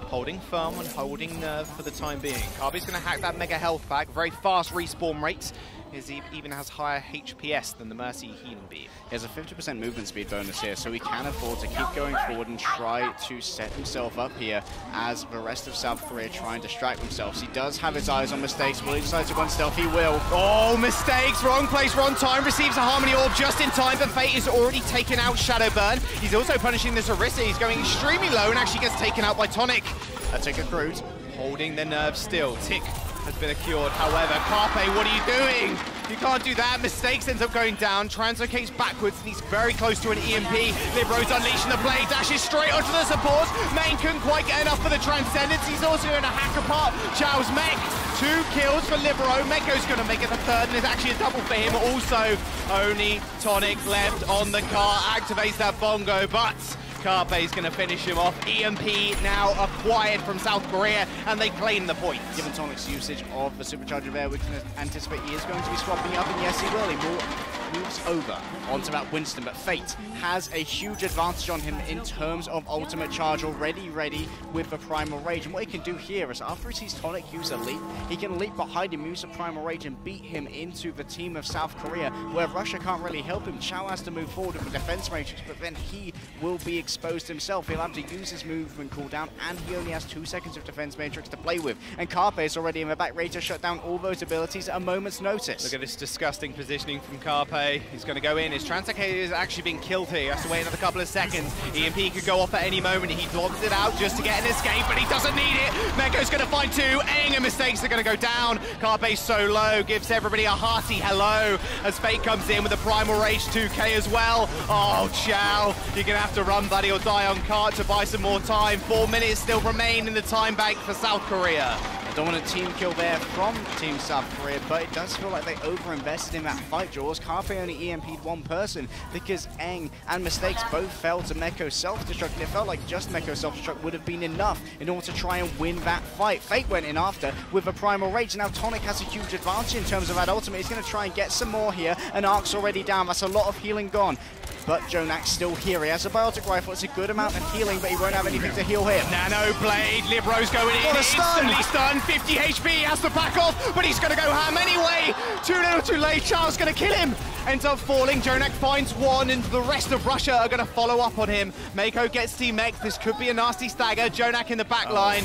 Holding firm and holding nerve for the time being. Carpe's going to hack that mega health pack, very fast respawn rates. He even has higher HPS than the Mercy healing beam. He has a 50% movement speed bonus here, so he can afford to keep going forward and try to set himself up here as the rest of South Korea try and distract themselves. He does have his eyes on Mistakes. Will he decide to go on stealth? He will. Oh, Mistakes! Wrong place, wrong time. Receives a Harmony Orb just in time, but Fate is already taken out Shadowburn. He's also punishing this Orisa. He's going extremely low and actually gets taken out by Tonic. I take a cruise. Holding the nerve still. Tick has been cured. However, Carpe, what are you doing? You can't do that. Mistakes ends up going down. Translocates backwards, and he's very close to an EMP. Libero's unleashing the blade, dashes straight onto the support. Main couldn't quite get enough for the Transcendence. He's also going to hack apart Chao's mech. 2 kills for Libero. Meko's going to make it the third, and it's actually a double for him. Also, only Tonic left on the car. Activates that bongo, but Carpe's going to finish him off. EMP now acquired from South Korea, and they claim the points. Given Tonic's usage of the Supercharger there, we can anticipate he is going to be swapping up, and yes, he will. He moves over onto that Winston, but Fate has a huge advantage on him in terms of ultimate charge, already ready with the Primal Rage. And what he can do here is after he sees Tonic use a leap, he can leap behind him, use the Primal Rage, and beat him into the team of South Korea, where Russia can't really help him. Chao has to move forward with the defense matrix, but then he will be exposed himself. He'll have to use his movement cooldown, and he only has 2 seconds of defense matrix to play with. And Carpe is already in the back, ready to shut down all those abilities at a moment's notice. Look at this disgusting positioning from Carpe. He's going to go in. His Translocator is actually being killed here. He has to wait another couple of seconds. EMP could go off at any moment. He blocks it out just to get an escape, but he doesn't need it. Meko's going to find 2. Aang and Mistakes are going to go down. Carpe's so low, gives everybody a hearty hello as Fate comes in with a Primal Rage 2K as well. Oh, Chao, you're going to have to run, buddy, or die on cart to buy some more time. 4 minutes still remain in the time bank for South Korea. I don't want a team kill there from Team South Korea, but it does feel like they over-invested in that fight, Jaws. Carpe only EMP'd 1 person because Aang and Mistakes both fell to Meko's self-destruct, and it felt like just Meko's self-destruct would have been enough in order to try and win that fight. Fate went in after with a Primal Rage. Now Tonic has a huge advantage in terms of that ultimate. He's going to try and get some more here, and Ark's already down. That's a lot of healing gone. but Jonak's still here. He has a biotic rifle. It's a good amount of healing, but he won't have anything to heal him. Nano Blade, Libro's going in, instantly stunned, 50 HP, has to back off, but he's going to go ham anyway. Too little too late, Charles going to kill him. Ends up falling, Jonak finds one, and the rest of Russia are going to follow up on him. Mako gets Team X, this could be a nasty stagger. Jonak in the back line.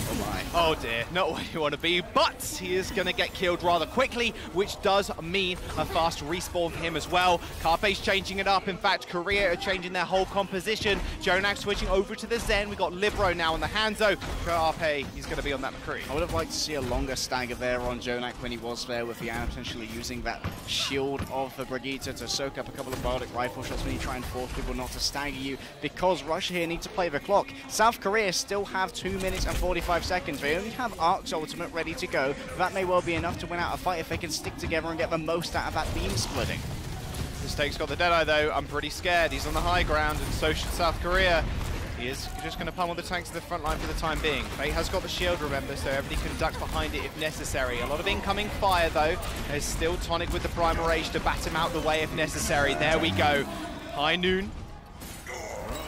Oh dear, not where you want to be, but he is going to get killed rather quickly, which does mean a fast respawn for him as well. Carpe's changing it up. In fact, Korea are changing their whole composition. Jonak switching over to the Zen. We got Libro now on the Hanzo. Carpe, he's going to be on that McCree. I would have liked to see a longer stagger there on Jonak when he was there with the Ana potentially using that shield of the Brigitte to soak up a couple of biotic rifle shots when you try and force people not to stagger you, because Russia here need to play the clock. South Korea still have 2 minutes and 45 seconds. They only have Ark's ultimate ready to go. That may well be enough to win out a fight if they can stick together and get the most out of that beam splitting. Mistake's got the Deadeye though. I'm pretty scared. He's on the high ground, and so should South Korea. He is just going to pummel the tanks to the front line for the time being. Fate has got the shield, remember, so everybody can duck behind it if necessary. A lot of incoming fire, though. There's still Tonic with the Primal Rage to bat him out the way if necessary. There we go. High noon.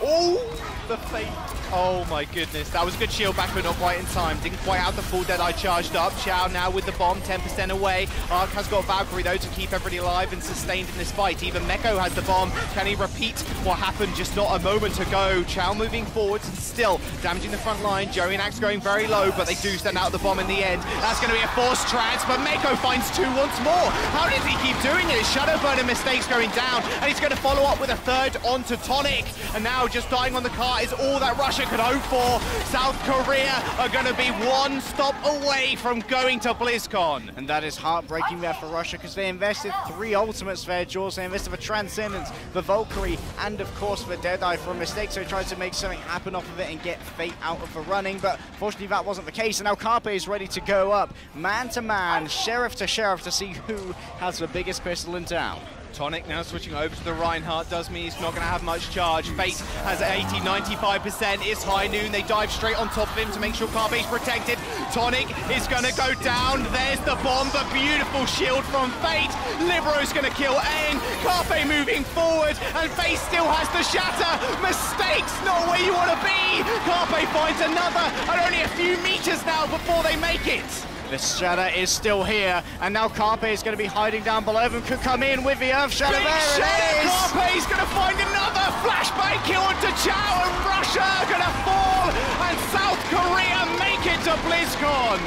Oh, the Fate. Oh my goodness. That was a good shield back, but not quite in time. Didn't quite have the full Deadeye charged up. Chow now with the bomb, 10% away. Ark has got Valkyrie, though, to keep everybody alive and sustained in this fight. Even Meko has the bomb. Can he repeat what happened just not a moment ago? Chow moving forwards and still damaging the front line. Joey and Axe going very low, but they do send out the bomb in the end. That's going to be a forced trans, but Meko finds two once more. How did he keep doing it? Shadowburn and Mistakes going down, and he's going to follow up with a third onto Tonic. And now just dying on the cart is all that Russia could hope for. South Korea are going to be one stop away from going to BlizzCon. And that is heartbreaking there for Russia, because they invested 3 ultimates there, Jaws. They invested for Transcendence, the Valkyrie, and of course the Deadeye for a mistake, so he tried to make something happen off of it and get Fate out of the running, but fortunately that wasn't the case, and now Carpe is ready to go up, man to man, sheriff to see who has the biggest pistol in town. Tonic now switching over to the Reinhardt does mean he's not going to have much charge. Fate has 80, 95%. It's high noon. They dive straight on top of him to make sure Carpe's protected. Tonic is going to go down. There's the bomb, the beautiful shield from Fate. Libro's going to kill Aang. Carpe moving forward, and Fate still has the shatter. Mistakes, not where you want to be. Carpe finds another, and only a few meters now before they make it. The Shatter is still here, and now Carpe is going to be hiding down below them, could come in with the Earth Shatter. Carpe is going to find another flashbang kill into Chow, and Russia are going to fall, and South Korea make it to BlizzCon.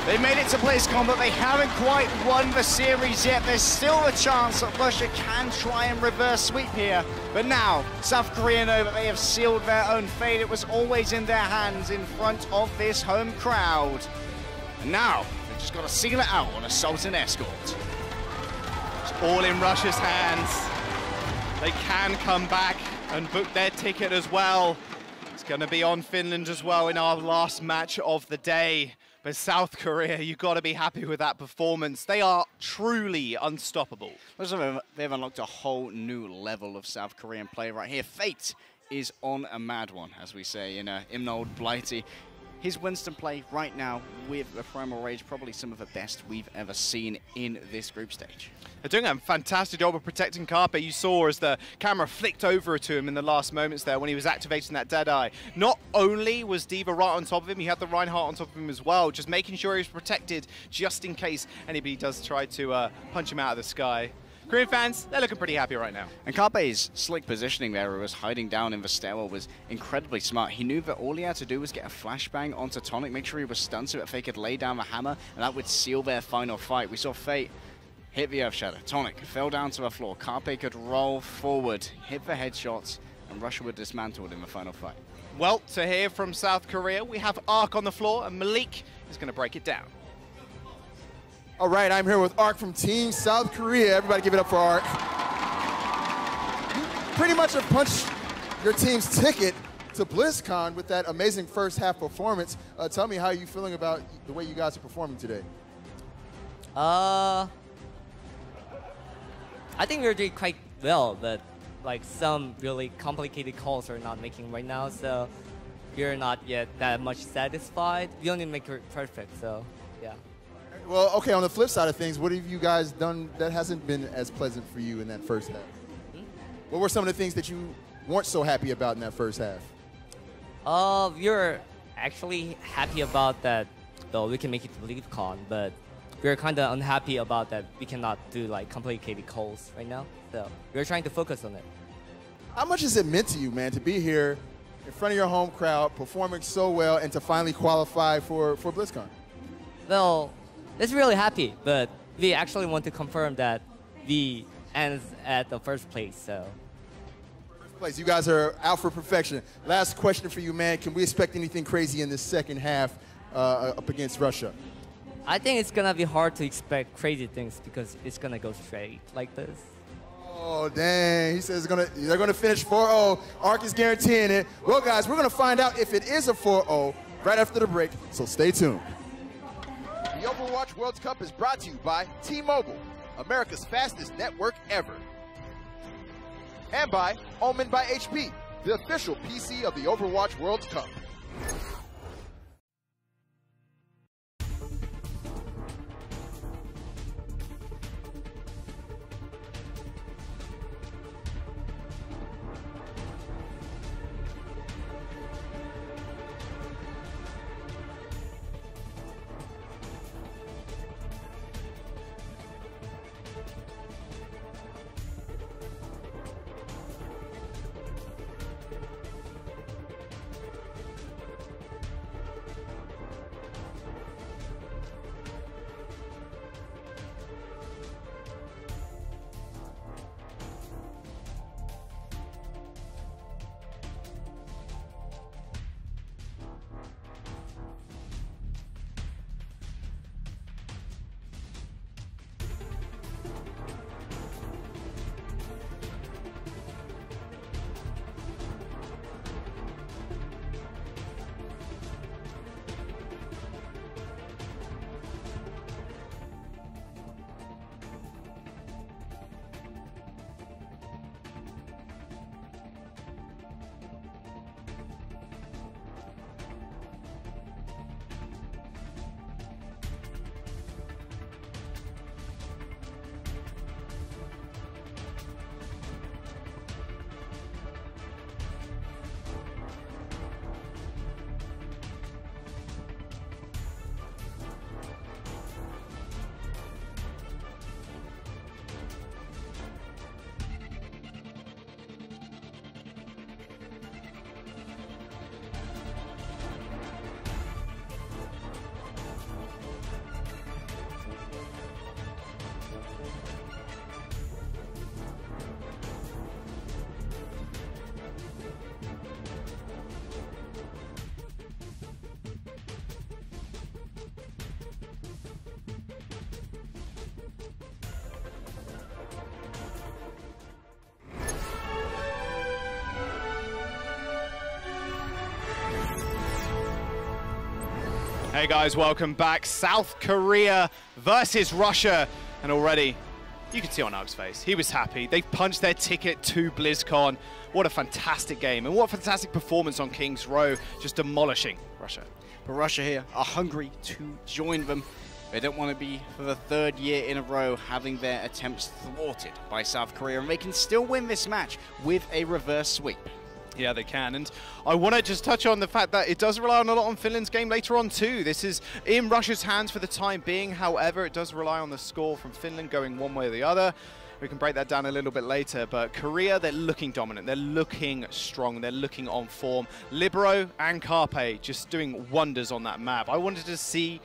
They made it to BlizzCon, but they haven't quite won the series yet. There's still a chance that Russia can try and reverse sweep here. But now, South Korea know that they have sealed their own fate. It was always in their hands in front of this home crowd. And now, they've just got to seal it out on Assault and Escort. It's all in Russia's hands. They can come back and book their ticket as well. It's going to be on Finland as well in our last match of the day. But South Korea, you've got to be happy with that performance. They are truly unstoppable. They've unlocked a whole new level of South Korean play right here. Fate is on a mad one, as we say in Imnold Blighty. His Winston play right now with the Primal Rage, probably some of the best we've ever seen in this group stage. They're doing a fantastic job of protecting Carpe. You saw as the camera flicked over to him in the last moments there when he was activating that Deadeye. Not only was Diva right on top of him, he had the Reinhardt on top of him as well, just making sure he was protected just in case anybody does try to punch him out of the sky. Korean fans, they're looking pretty happy right now. And Carpe's slick positioning there, who was hiding down in the stairwell, was incredibly smart. He knew that all he had to do was get a flashbang onto Tonic, make sure he was stunned so that Fate could lay down the hammer, and that would seal their final fight. We saw Fate hit the Earth Shatter. Tonic fell down to the floor. Carpe could roll forward, hit the headshots, and Russia would dismantle it in the final fight. Well, to hear from South Korea, we have Ark on the floor, and Malik is going to break it down. All right, I'm here with Ark from Team South Korea. Everybody give it up for Ark. You pretty much have punched your team's ticket to BlizzCon with that amazing first half performance. Tell me how you're feeling about the way you guys are performing today. I think we're doing quite well, but like some really complicated calls are not making right now, so we're not yet that much satisfied. We only make it perfect, so yeah. Well, okay, on the flip side of things, what have you guys done that hasn't been as pleasant for you in that first half? What were some of the things that you weren't so happy about in that first half? We're actually happy about that, though we can make it to BeliefCon, but we're kind of unhappy about that we cannot do like complicated calls right now. So we're trying to focus on it. How much has it meant to you, man, to be here in front of your home crowd, performing so well, and to finally qualify for BlizzCon? Well, it's really happy, but we actually want to confirm that we ends at the first place, so. First place, you guys are out for perfection. Last question for you, man. Can we expect anything crazy in the second half up against Russia? I think it's gonna be hard to expect crazy things because it's gonna go straight like this. Oh, dang. He says they're gonna finish 4-0. Arc is guaranteeing it. Well, guys, we're gonna find out if it is a 4-0 right after the break, so stay tuned. The Overwatch World Cup is brought to you by T-Mobile, America's fastest network ever. And by Omen by HP, the official PC of the Overwatch World Cup. Hey guys, welcome back. South Korea versus Russia. And already, you can see on Ark's face, he was happy. They've punched their ticket to BlizzCon. What a fantastic game, and what a fantastic performance on King's Row, just demolishing Russia. But Russia here are hungry to join them. They don't want to be, for the third year in a row, having their attempts thwarted by South Korea, and they can still win this match with a reverse sweep. Yeah, they can. And I want to just touch on the fact that it does rely on a lot on Finland's game later on too. This is in Russia's hands for the time being. However, it does rely on the score from Finland going one way or the other. We can break that down a little bit later. But Korea, they're looking dominant. They're looking strong. They're looking on form. Libero and Carpe just doing wonders on that map. I wanted to see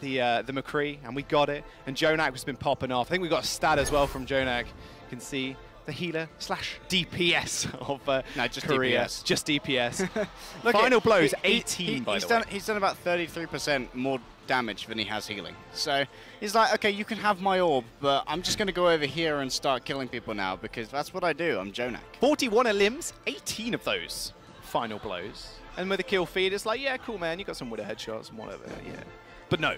the McCree, and we got it. And Jonak has been popping off. I think we got a stat as well from Jonak. You can see the healer / DPS of no, just Korea. DPS. Just DPS. Final blows, 18 by the way. He's done about 33% more damage than he has healing. So he's like, okay, you can have my orb, but I'm just going to go over here and start killing people now because that's what I do. I'm Jonak. 41 limbs, 18 of those final blows. And with a kill feed, it's like, yeah, cool, man. You got some Widow headshots and whatever, yeah. But no,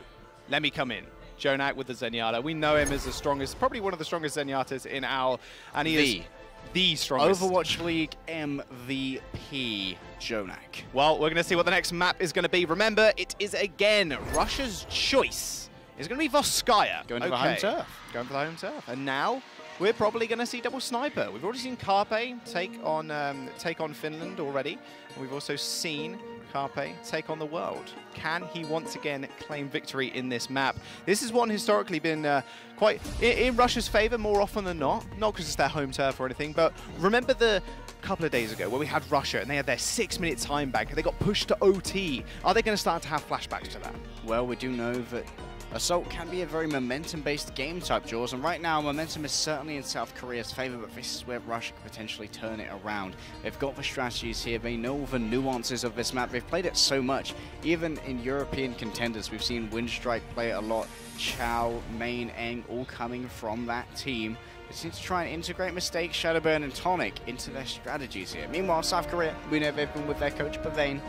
let me come in. Jonak with the Zenyatta. We know him as the strongest, probably one of the strongest Zenyatas in OWL, and he is the strongest. Overwatch League MVP, Jonak. Well, we're going to see what the next map is going to be. Remember, it is again Russia's choice. It's going to be Voskaya. Going to the home turf. Going for the home turf. And now we're probably going to see double sniper. We've already seen Carpe take on Finland already. And we've also seen Carpe take on the world. Can he once again claim victory in this map? This is one historically been quite in Russia's favor more often than not because it's their home turf or anything, but remember the couple of days ago where we had Russia and they had their 6-minute time bank and they got pushed to OT. Are they going to start to have flashbacks to that? Well, we do know that Assault can be a very momentum-based game type, Jaws, and right now momentum is certainly in South Korea's favor, but this is where Russia could potentially turn it around. They've got the strategies here, they know the nuances of this map, they've played it so much. Even in European contenders, we've seen Windstrike play it a lot, Chow, Main, Eng, all coming from that team. They seem to try and integrate Mistakes, Shadowburn, and Tonic into their strategies here. Meanwhile, South Korea, we know they've been with their coach, Pavane.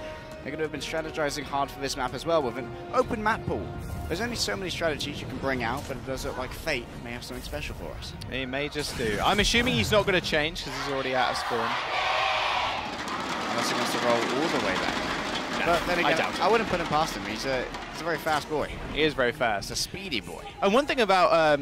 They're going to have been strategizing hard for this map as well with an open map pool. There's only so many strategies you can bring out, but it does look like Fate may have something special for us. He may just do. I'm assuming he's not going to change because he's already out of spawn. Unless he wants to roll all the way back. No, but then again, I wouldn't put him past him. He's a very fast boy. He is very fast. He's a speedy boy. And one thing about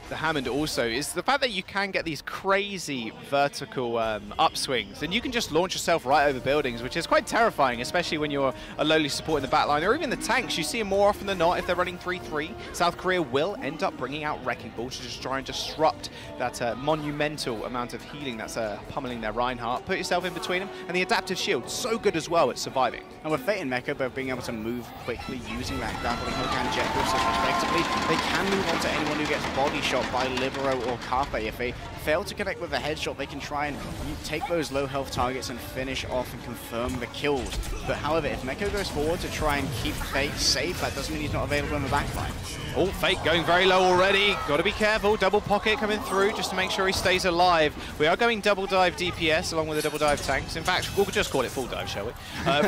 the Hammond also is the fact that you can get these crazy vertical upswings and you can just launch yourself right over buildings, which is quite terrifying, especially when you're a lowly support in the backline or even the tanks. You see them more often than not if they're running 3-3. South Korea will end up bringing out Wrecking Ball to just try and disrupt that monumental amount of healing that's pummeling their Reinhardt. Put yourself in between them, and the adaptive shield, so good as well at surviving. And with Fate and Mecha both being able to move quickly using that grappling hook and jet boosters respectively, they can move on to anyone who gets body shot by Libero or Carpe. If they fail to connect with a headshot, they can try and take those low health targets and finish off and confirm the kills. But however, if Meko goes forward to try and keep Fate safe, that doesn't mean he's not available in the backline. Oh, Fate going very low already. Got to be careful. Double pocket coming through just to make sure he stays alive. We are going double dive DPS along with the double dive tanks. In fact, we'll just call it full dive, shall we?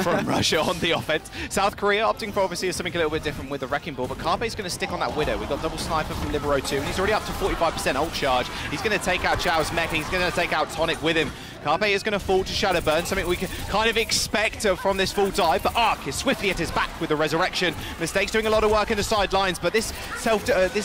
From Russia on the offense. South Korea opting for obviously something a little bit different with the Wrecking Ball, but Carpe's going to stick on that Widow. We've got double sniper from Libero too, and he's already up to 45% ult charge. He's going to take out Chow's mech, and he's going to take out Tonic with him. Carpe is going to fall to Shadowburn, something we can kind of expect from this full dive, but Arc is swiftly at his back with the resurrection. Mistakes doing a lot of work in the sidelines, but this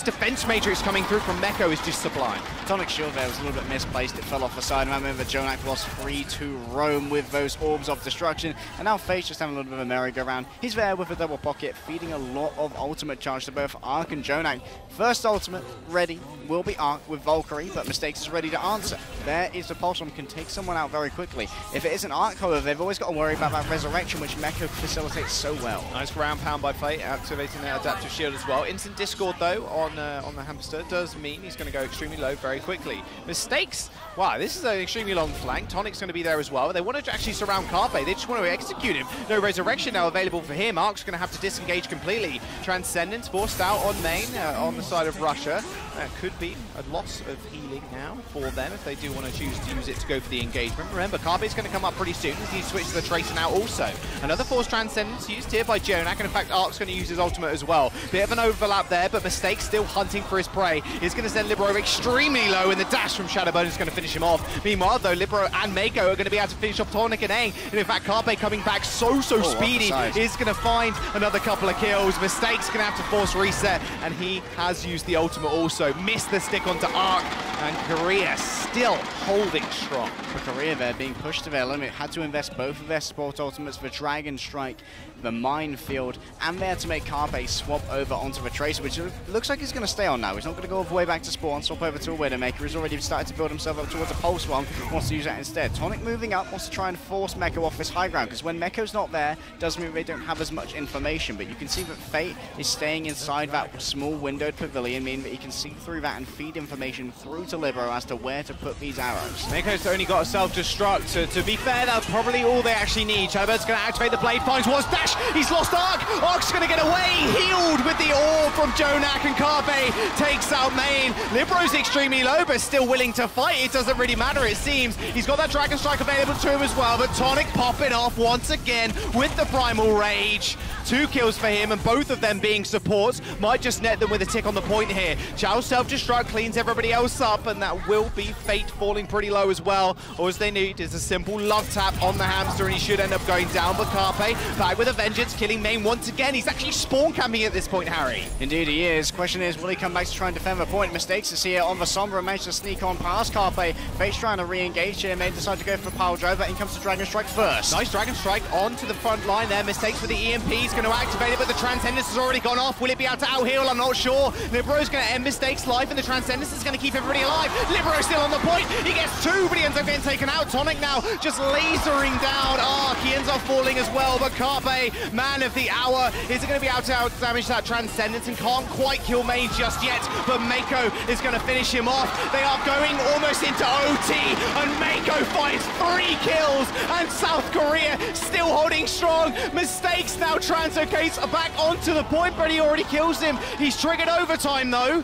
defense matrix coming through from Meko is just sublime. Tonic shield there was a little bit misplaced, it fell off the side, and I remember Jonak lost free to roam with those orbs of destruction, and now Fate's just having a little bit of a merry-go-round. He's there with a double pocket, feeding a lot of ultimate charge to both Arc and Jonak. First ultimate ready will be Arc with Valkyrie, but Mistakes is ready to answer. There is the Pulse Bomb, can take someone out very quickly. If it isn't Arc, however, they've always got to worry about that resurrection, which Meko facilitates so well. Nice ground pound by Fate, activating their adaptive shield as well. Instant discord though on the hamster does mean he's going to go extremely low very quickly. Mistakes. Wow, this is an extremely long flank. Tonic's going to be there as well. They want to actually surround Carpe. They just want to execute him. No resurrection now available for him. Arc's going to have to disengage completely. Transcendence forced out on main on the side of Russia. That could be a loss of healing now for them if they do want to choose to use it to go for the engagement. Remember, Carpe's going to come up pretty soon as he switches the Tracer now also. Another Force Transcendence used here by Jonak, and in fact, Arc's going to use his ultimate as well. Bit of an overlap there, but Mistakes still hunting for his prey. He's going to send Libero extremely low, and the dash from Shadowburn is going to finish him off. Meanwhile, though, Libero and Mako are going to be able to finish off Tonic and Aang, and in fact, Carpe coming back so speedy is going to find another couple of kills. Mistakes going to have to force reset, and he has used the ultimate also. Missed the stick onto Arc, and Korea still holding strong. For Korea there, being pushed to their limit, had to invest both of their support ultimates for Dragon Strike, the Minefield, and there to make Carpe swap over onto the Tracer, which looks like he's going to stay on now. He's not going to go all the way back to spawn, swap over to a Widowmaker. He's already started to build himself up towards a Pulse Bomb, wants to use that instead. Tonic moving up, wants to try and force Meko off this high ground, because when Meko's not there, doesn't mean they don't have as much information, but you can see that Fate is staying inside that small windowed pavilion, meaning that he can see through that and feed information through to Libero as to where to put these arrows. Meko's only got a self-destruct. To be fair, that's probably all they actually need. Shadowbird's going to activate the blade, finds one dash. He's lost Arc. Arc's going to get away. Healed with the orb from Jonak, and Carpe takes out main. Libero's extremely low, but still willing to fight. It doesn't really matter, it seems. He's got that Dragon Strike available to him as well, but Tonic popping off once again with the Primal Rage. 2 kills for him, and both of them being supports might just net them with a tick on the point here. Chow's self-destruct cleans everybody else up. up, and that will be Fate falling pretty low as well. All they need is a simple love tap on the hamster, and he should end up going down. But Carpe, back with a vengeance, killing Main once again. He's actually spawn camping at this point, Harry. Indeed he is. Question is, will he come back to try and defend the point? Mistakes is here on the Sombra, managed to sneak on past Carpe. Fate's trying to re-engage here, may decide to go for a power drive, but in comes the Dragon Strike first. Nice Dragon Strike onto the front line there. Mistakes with the EMP, he's going to activate it, but the Transcendence has already gone off. Will it be able to out-heal? I'm not sure. Libro's going to end Mistake's life, and the Transcendence is going to keep everybody alive. Libero still on the point. He gets two, but he ends up getting taken out. Tonic now just lasering down Arc. He ends up falling as well, but Carpe, man of the hour, is going to be able to out-damage that Transcendence and can't quite kill Main just yet, but Mako is going to finish him off. They are going almost into OT, and Mako finds 3 kills, and South Korea still holding strong. Mistakes now translocates back onto the point, but he already kills him. He's triggered overtime though.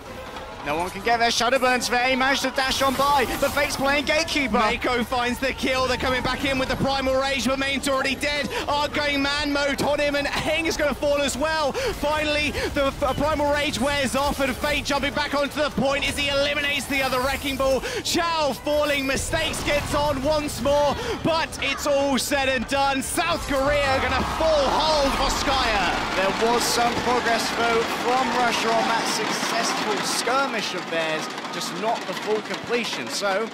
No one can get there. Shadowburn's there. He managed to dash on by, but Fate's playing Gatekeeper. Mako finds the kill. They're coming back in with the Primal Rage, but Main's already dead. Arc going man mode on him, and Heng is going to fall as well. Finally, the Primal Rage wears off, and Fate jumping back onto the point as he eliminates the other Wrecking Ball. Chow falling. Mistakes gets on once more, but it's all said and done. South Korea going to full hold for Skyer. There was some progress, though, from Russia on that successful skirmish of theirs, just not the full completion. So,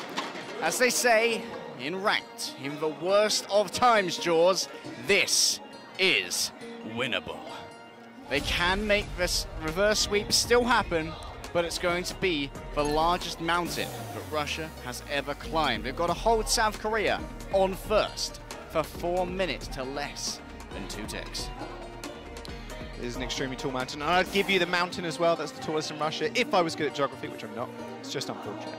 as they say in ranked, in the worst of times, Jaws, this is winnable. They can make this reverse sweep still happen, but it's going to be the largest mountain that Russia has ever climbed. They've got to hold South Korea on first for 4 minutes to less than 2 ticks. It is an extremely tall mountain, and I'd give you the mountain as well. That's the tallest in Russia, if I was good at geography, which I'm not. It's just unfortunate.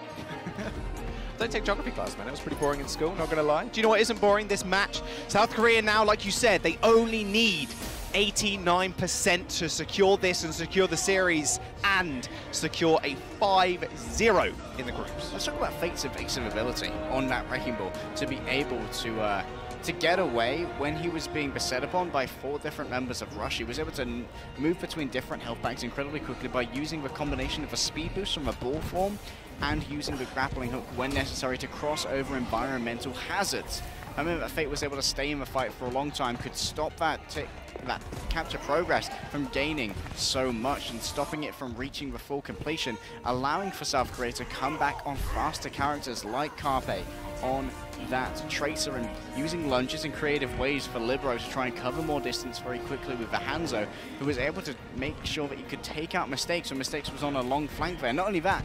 Don't take geography class, man. It was pretty boring in school, not going to lie. Do you know what isn't boring? This match. South Korea now, like you said, they only need 89% to secure this and secure the series and secure a 5-0 in the groups. Let's talk about Fate's evasive ability on that Wrecking Ball to be able to get away when he was being beset upon by 4 different members of Rush. He was able to move between different health packs incredibly quickly by using the combination of a speed boost from a ball form and using the grappling hook when necessary to cross over environmental hazards. I mean, that Fate was able to stay in the fight for a long time, could stop that capture progress from gaining so much and stopping it from reaching the full completion, allowing for South Korea to come back on faster characters like Carpe on that Tracer and using lunges in creative ways for Libero to try and cover more distance very quickly with the Hanzo, who was able to make sure that he could take out Mistakes when Mistakes was on a long flank there. Not only that,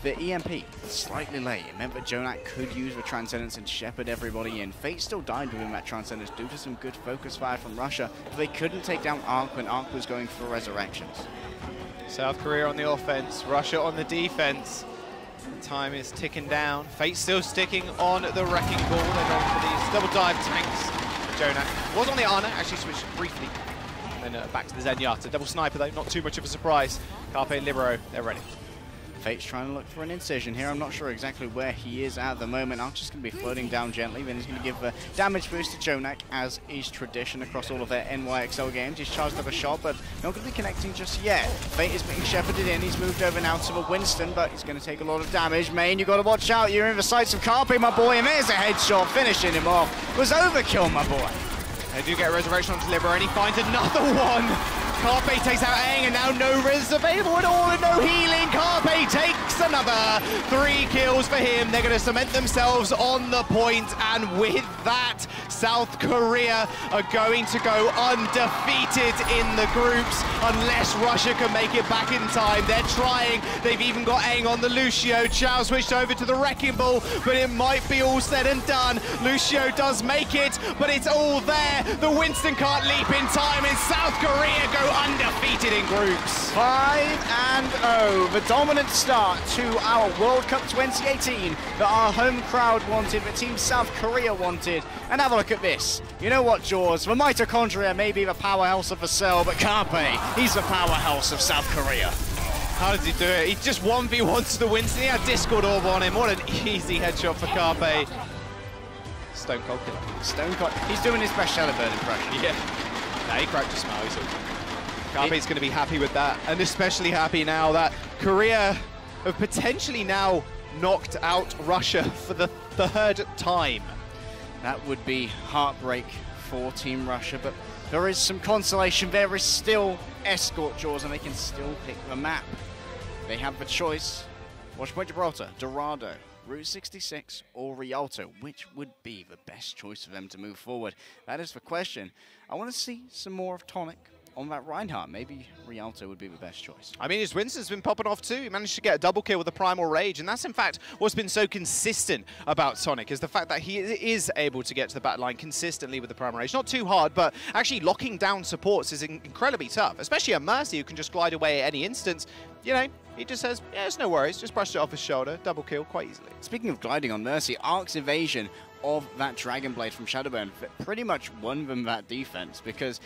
the EMP, slightly late, it meant that Jonak could use the Transcendence and shepherd everybody in. Fate still died within that Transcendence due to some good focus fire from Russia, but they couldn't take down Arc when Arc was going for resurrections. South Korea on the offense, Russia on the defense. Time is ticking down. Fate still sticking on the Wrecking Ball. They're going for these double dive tanks. Jonak was on the Ana, actually switched briefly. And then back to the Zenyatta. Double sniper though, not too much of a surprise. Carpe and Libero, they're ready. Fate's trying to look for an incision here. I'm not sure exactly where he is at the moment. Arc's just going to be floating down gently. Then he's going to give a damage boost to Jonak, as is tradition across all of their NYXL games. He's charged up a shot, but not going to be connecting just yet. Fate is being shepherded in. He's moved over now to the Winston, but he's going to take a lot of damage. Main, you've got to watch out. You're in the sights of Carpe, my boy. And there's a headshot, finishing him off. It was overkill, my boy. They do get a resurrection onto Libero, and he finds another one. Carpe takes out Aang, and now no res available at all, and no healing. Carpe takes another 3 kills for him. They're going to cement themselves on the point, and with that, South Korea are going to go undefeated in the groups unless Russia can make it back in time. They're trying. They've even got Aang on the Lucio. Chow switched over to the Wrecking Ball, but it might be all said and done. Lucio does make it, but it's all there. The Winston can't leap in time, and South Korea go undefeated in groups. 5-0, the dominant start to our World Cup 2018 that our home crowd wanted, that Team South Korea wanted. And have a look at this. You know what, Jaws? The mitochondria may be the powerhouse of the cell, but Carpe, he's the powerhouse of South Korea. How does he do it? He just 1v1 to the Winston. He had Discord Orb on him. What an easy headshot for Carpe. Stone Cold kill. Stone Cold. He's doing his best Shadowbird impression. Yeah. Nah, he cracked a smile. He's all Carpe's going to be happy with that, and especially happy now that Korea have potentially now knocked out Russia for the third time. That would be heartbreak for Team Russia, but there is some consolation. There is still escort jaws, and they can still pick the map. They have the choice. Watch Point Gibraltar, Dorado, Route 66, or Rialto. Which would be the best choice for them to move forward? That is the question. I want to see some more of Tonic on that Reinhardt. Maybe Rialto would be the best choice. I mean, his Winston's been popping off too. He managed to get a double kill with the Primal Rage, and that's in fact what's been so consistent about Tonic, is the fact that he is able to get to the back line consistently with the Primal Rage. Not too hard, but actually locking down supports is incredibly tough, especially a Mercy who can just glide away at any instance. You know, he just says, yeah, it's no worries, just brushed it off his shoulder, double kill quite easily. Speaking of gliding on Mercy, Ark's evasion of that Dragon Blade from Shadowburn pretty much won them that defense, because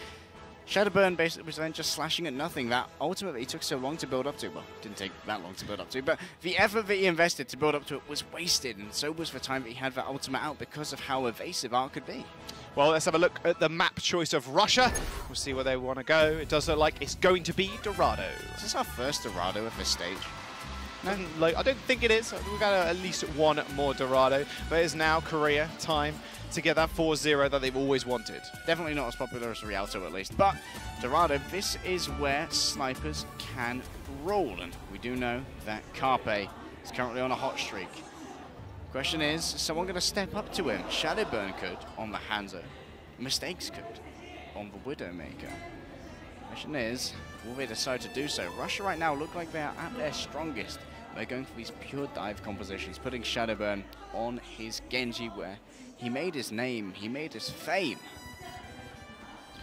Shadowburn basically was then just slashing at nothing. That ultimately took so long to build up to. Well, didn't take that long to build up to, but the effort that he invested to build up to it was wasted, and so was the time that he had that ultimate out because of how evasive Ark could be. Well, let's have a look at the map choice of Russia. We'll see where they want to go. It does look like it's going to be Dorado. Is this our first Dorado at this stage? No, I don't think it is. We've got at least one more Dorado, but it's now Korea time to get that 4-0 that they've always wanted. Definitely not as popular as Rialto, at least. But Dorado, this is where snipers can roll, and we do know that Carpe is currently on a hot streak. Question is someone going to step up to him? Shadowburn could on the Hanzo. Mistakes could on the Widowmaker. Question is, will they decide to do so? Russia right now look like they are at their strongest. They're going for these pure dive compositions, putting Shadowburn on his Genji, where he made his name, he made his fame.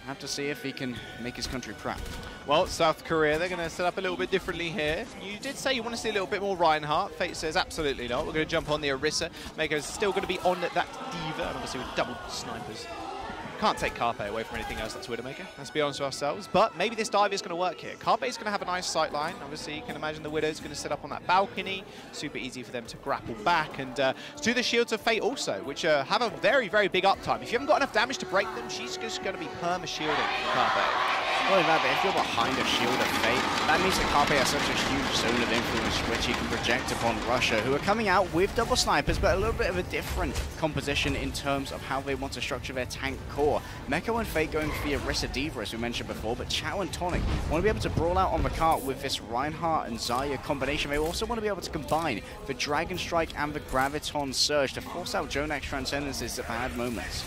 Have to see if he can make his country proud. Well, South Korea, they're going to set up a little bit differently here. You did say you want to see a little bit more Reinhardt. Fate says absolutely not. We're going to jump on the Orisa. Maker's still going to be on that Diva, and obviously with double snipers. Can't take Carpe away from anything else that's Widowmaker, let's be honest with ourselves. But maybe this dive is going to work here. Carpe is going to have a nice sight line. Obviously, you can imagine the Widow's going to set up on that balcony. Super easy for them to grapple back. And do the Shields of Fate also, which have a very, very big uptime. If you haven't got enough damage to break them, she's just going to be perma-shielding Carpe. Not only that, but if you're behind a Shield of Fate, that means that Carpe has such a huge zone of influence which he can project upon Russia, who are coming out with double snipers, but a little bit of a different composition in terms of how they want to structure their tank core. Meko and Fate going for the Orisa Diva, as we mentioned before, but Chao and Tonic want to be able to brawl out on the cart with this Reinhardt and Zarya combination. They also want to be able to combine the Dragon Strike and the Graviton Surge to force out Jonak's Transcendences at bad moments.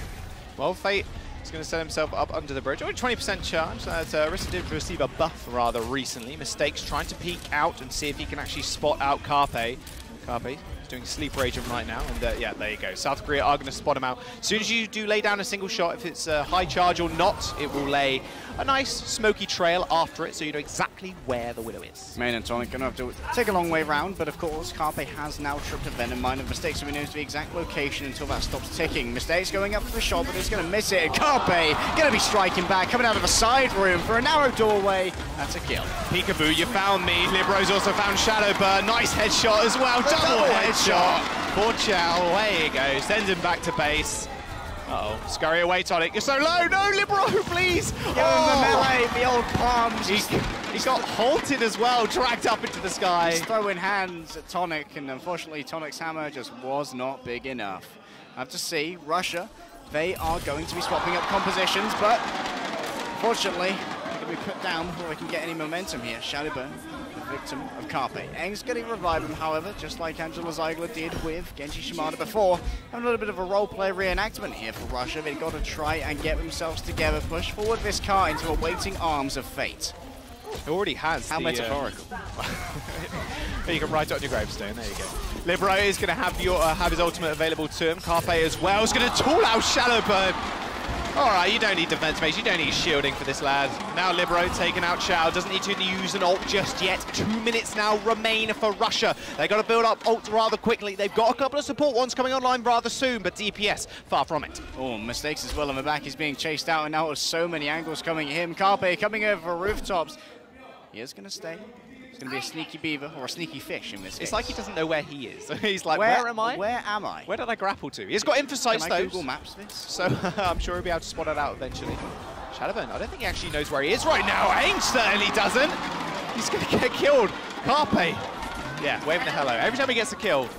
Well, Fate is going to set himself up under the bridge. Only 20% charge. Orisa did receive a buff rather recently. Mistakes trying to peek out and see if he can actually spot out Carpe. Carpe is doing Sleep Rage right now, and yeah, there you go. South Korea are going to spot him out. As soon as you do lay down a single shot, if it's a high charge or not, it will lay a nice smoky trail after it, so you know exactly where the Widow is. Main and Tonic going to have to take a long way round, but of course, Carpe has now tripped a Venom Mine of Mistakes, so he knows the exact location until that stops ticking. Mistakes going up for the shot, but he's going to miss it. And Carpe going to be striking back, coming out of a side room for a narrow doorway. That's a kill. Peekaboo, you found me. Libro's also found Shadowburn. Nice headshot as well. Double headshot. Poor Chao. There you go. Sends him back to base. Uh-oh. Scurry away, Tonic. You're so low. No, Libro, please. Give him the melee, the old palms. He got halted as well, dragged up into the sky. He's throwing hands at Tonic, and unfortunately, Tonic's hammer just was not big enough. I have to see, Russia, they are going to be swapping up compositions, but unfortunately, they're going to be put down before they can get any momentum here. Shadowburn, the victim of Carpe. Eng's going to revive him, however, just like Angela Ziegler did with Genji Shimada before. And a little bit of a roleplay reenactment here for Russia. They've got to try and get themselves together, push forward this car into awaiting arms of fate. It already has. How metaphorical. You can write it on your gravestone. There you go. Libero is going to have his ultimate available to him. Carpe as well is going to tool out Shadowburn. All right, you don't need defense base. You don't need shielding for this lad. Now Libero taking out Chao. Doesn't need to use an ult just yet. 2 minutes now remain for Russia. They've got to build up ult rather quickly. They've got a couple of support ones coming online rather soon, but DPS far from it. Oh, Mistakes as well on the back. He's being chased out, and now there's so many angles coming at him. Carpe coming over for rooftops. He is going to stay. It's going to be a sneaky beaver, or a sneaky fish in this case. It's like he doesn't know where he is. He's like, where am I? Where am I? Where did I grapple to? He's got emphasized Can I those. Google Maps this? So I'm sure he'll be able to spot it out eventually. Shadowburn, I don't think he actually knows where he is right now. Ainge certainly doesn't. He's going to get killed. Carpe Yeah, waving the hello. Every time he gets a kill,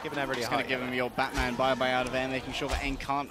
giving everybody a hug. He's going to give him your Batman bye-bye out of air, making sure that Eng can't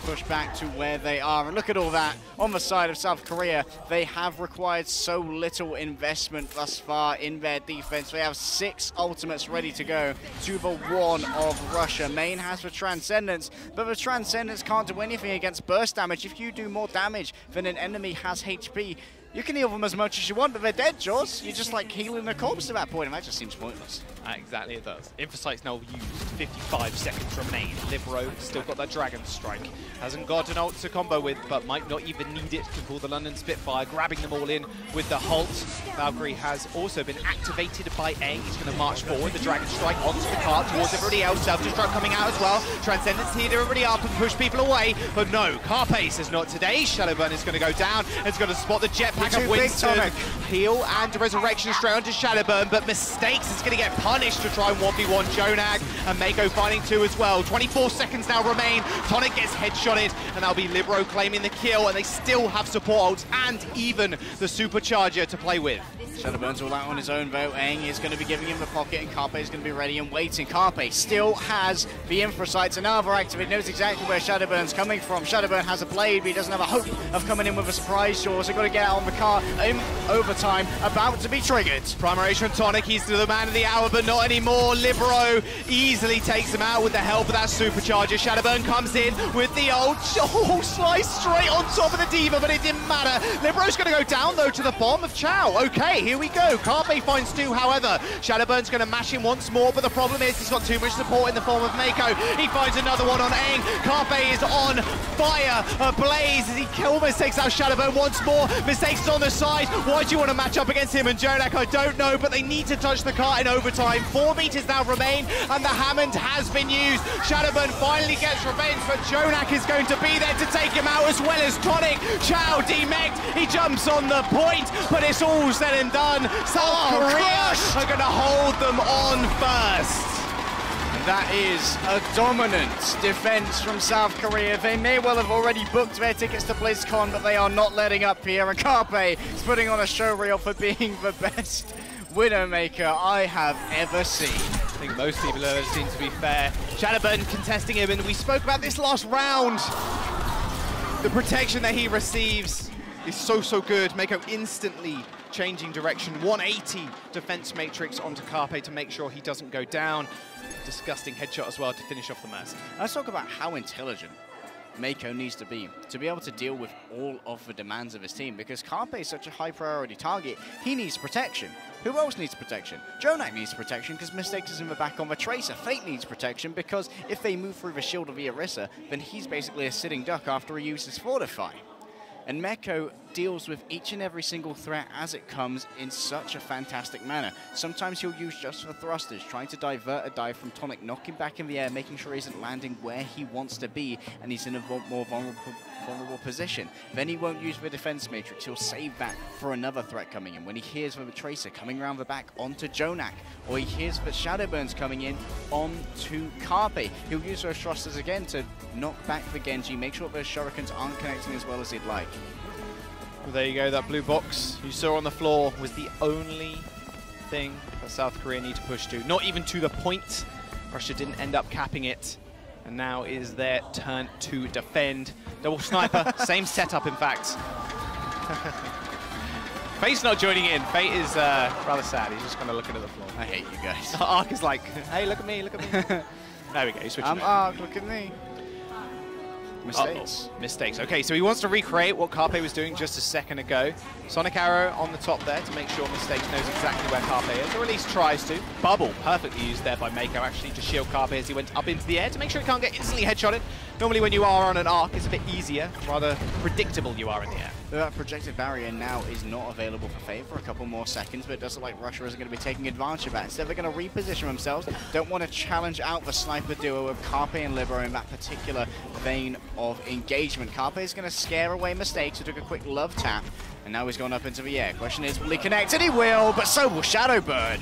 push back to where they are. And look at all that on the side of South Korea. They have required so little investment thus far in their defense. They have 6 ultimates ready to go to the 1 of Russia. Main has the Transcendence, but the Transcendence can't do anything against burst damage. If you do more damage than an enemy has HP, you can heal them as much as you want, but they're dead, Jaws. You're just like healing a corpse at that point, and that just seems pointless. Exactly, it does. Infosight's now used. 55 seconds remain. Libero still got that Dragon Strike. Hasn't got an ult to combo with, but might not even need it to pull the London Spitfire, grabbing them all in with the Halt. Valkyrie has also been activated by Eng. He's going to march forward. The Dragon Strike onto the cart towards everybody else. Self-destruct coming out as well. Transcendence healed everybody up and push people away, but no, Carpe says not today. Shadowburn is going to go down. It's going to spot the jetpack of Winston. Heal and Resurrection straight onto Shadowburn, but Mistakes is going to get punished to try and 1v1 Jonag, and Mako finding 2 as well. 24 seconds now remain. Tonic gets headshotted, and that'll be Libero claiming the kill, and they still have support ults and even the supercharger to play with. Shadowburn's all out on his own though. Eng is going to be giving him the pocket, and Carpe is going to be ready and waiting. Carpe still has the infrasights, and now overactive. Knows exactly where Shadowburn's coming from. Shadowburn has a blade, but he doesn't have a hope of coming in with a surprise shot, so got to get out on the car in overtime, about to be triggered. Primaration Tonic, he's the man of the hour, but not anymore. Libero easily takes him out with the help of that supercharger. Shadowburn comes in with the ult. Oh, slice straight on top of the Diva, but it didn't matter. Libero's going to go down, though, to the bomb of Chow. Okay, here we go. Carpe finds 2, however. Shadowburn's going to mash him once more, but the problem is he's got too much support in the form of Mako. He finds another one on Eng. Carpe is on fire, ablaze, as he almost takes out Shadowburn once more. Mistakes on the side. Why do you want to match up against him and Jonak? I don't know, but they need to touch the cart in overtime. 4 meters now remain, and the Hammond has been used. Shadowburn finally gets revenge, but Jonak is going to be there to take him out, as well as Tonic. Chow demeched. He jumps on the point, but it's all said and done. South Korea are going to hold them on first. That is a dominant defense from South Korea. They may well have already booked their tickets to BlizzCon, but they are not letting up here. And Carpe is putting on a show reel for being the best Widowmaker I have ever seen. I think most people have ever seen, to be fair. Shadowburn contesting him, and we spoke about this last round. The protection that he receives is so good. Mako instantly changing direction. 180 defense matrix onto Carpe to make sure he doesn't go down. Disgusting headshot as well to finish off the Mercy. Let's talk about how intelligent Mako needs to be able to deal with all of the demands of his team, because Carpe is such a high priority target. He needs protection. Who else needs protection? Jonak needs protection because Mistakes is in the back on the Tracer. Fate needs protection because if they move through the shield of the Orisa, then he's basically a sitting duck after he uses Fortify. And Mako deals with each and every single threat as it comes in such a fantastic manner. Sometimes he'll use just the thrusters, trying to divert a dive from Tonic, knock him back in the air, making sure he isn't landing where he wants to be, and he's in a more vulnerable position. Then he won't use the defense matrix. He'll save that for another threat coming in. When he hears the Tracer coming around the back onto Jonak, or he hears the Shadowburns coming in onto Carpe, he'll use those thrusters again to knock back the Genji, make sure those shurikens aren't connecting as well as he'd like. Well, there you go. That blue box you saw on the floor was the only thing that South Korea need to push to. Not even to the point. Russia didn't end up capping it. And now is their turn to defend. Double sniper, same setup in fact. Fate's not joining in. Fate is rather sad. He's just kind of looking at the floor. I hate you guys. Ark is like, hey, look at me, look at me. There we go, he's switching. I'm Ark, look at me. Mistakes. Mistakes. Okay, so he wants to recreate what Carpe was doing just a second ago. Sonic Arrow on the top there to make sure Mistakes knows exactly where Carpe is, or at least tries to. Bubble, perfectly used there by Mako, actually, to shield Carpe as he went up into the air to make sure he can't get instantly headshotted. Normally when you are on an arc, it's a bit easier, rather predictable you are in the air. That projected barrier now is not available for Fate for a couple more seconds, but it doesn't look like Russia isn't going to be taking advantage of that. Instead, they're going to reposition themselves. Don't want to challenge out the sniper duo of Carpe and Libero in that particular vein of engagement. Carpe is going to scare away Mistakes, who took a quick love tap, and now he's gone up into the air. Question is, will he connect? And he will, but so will Shadowburn.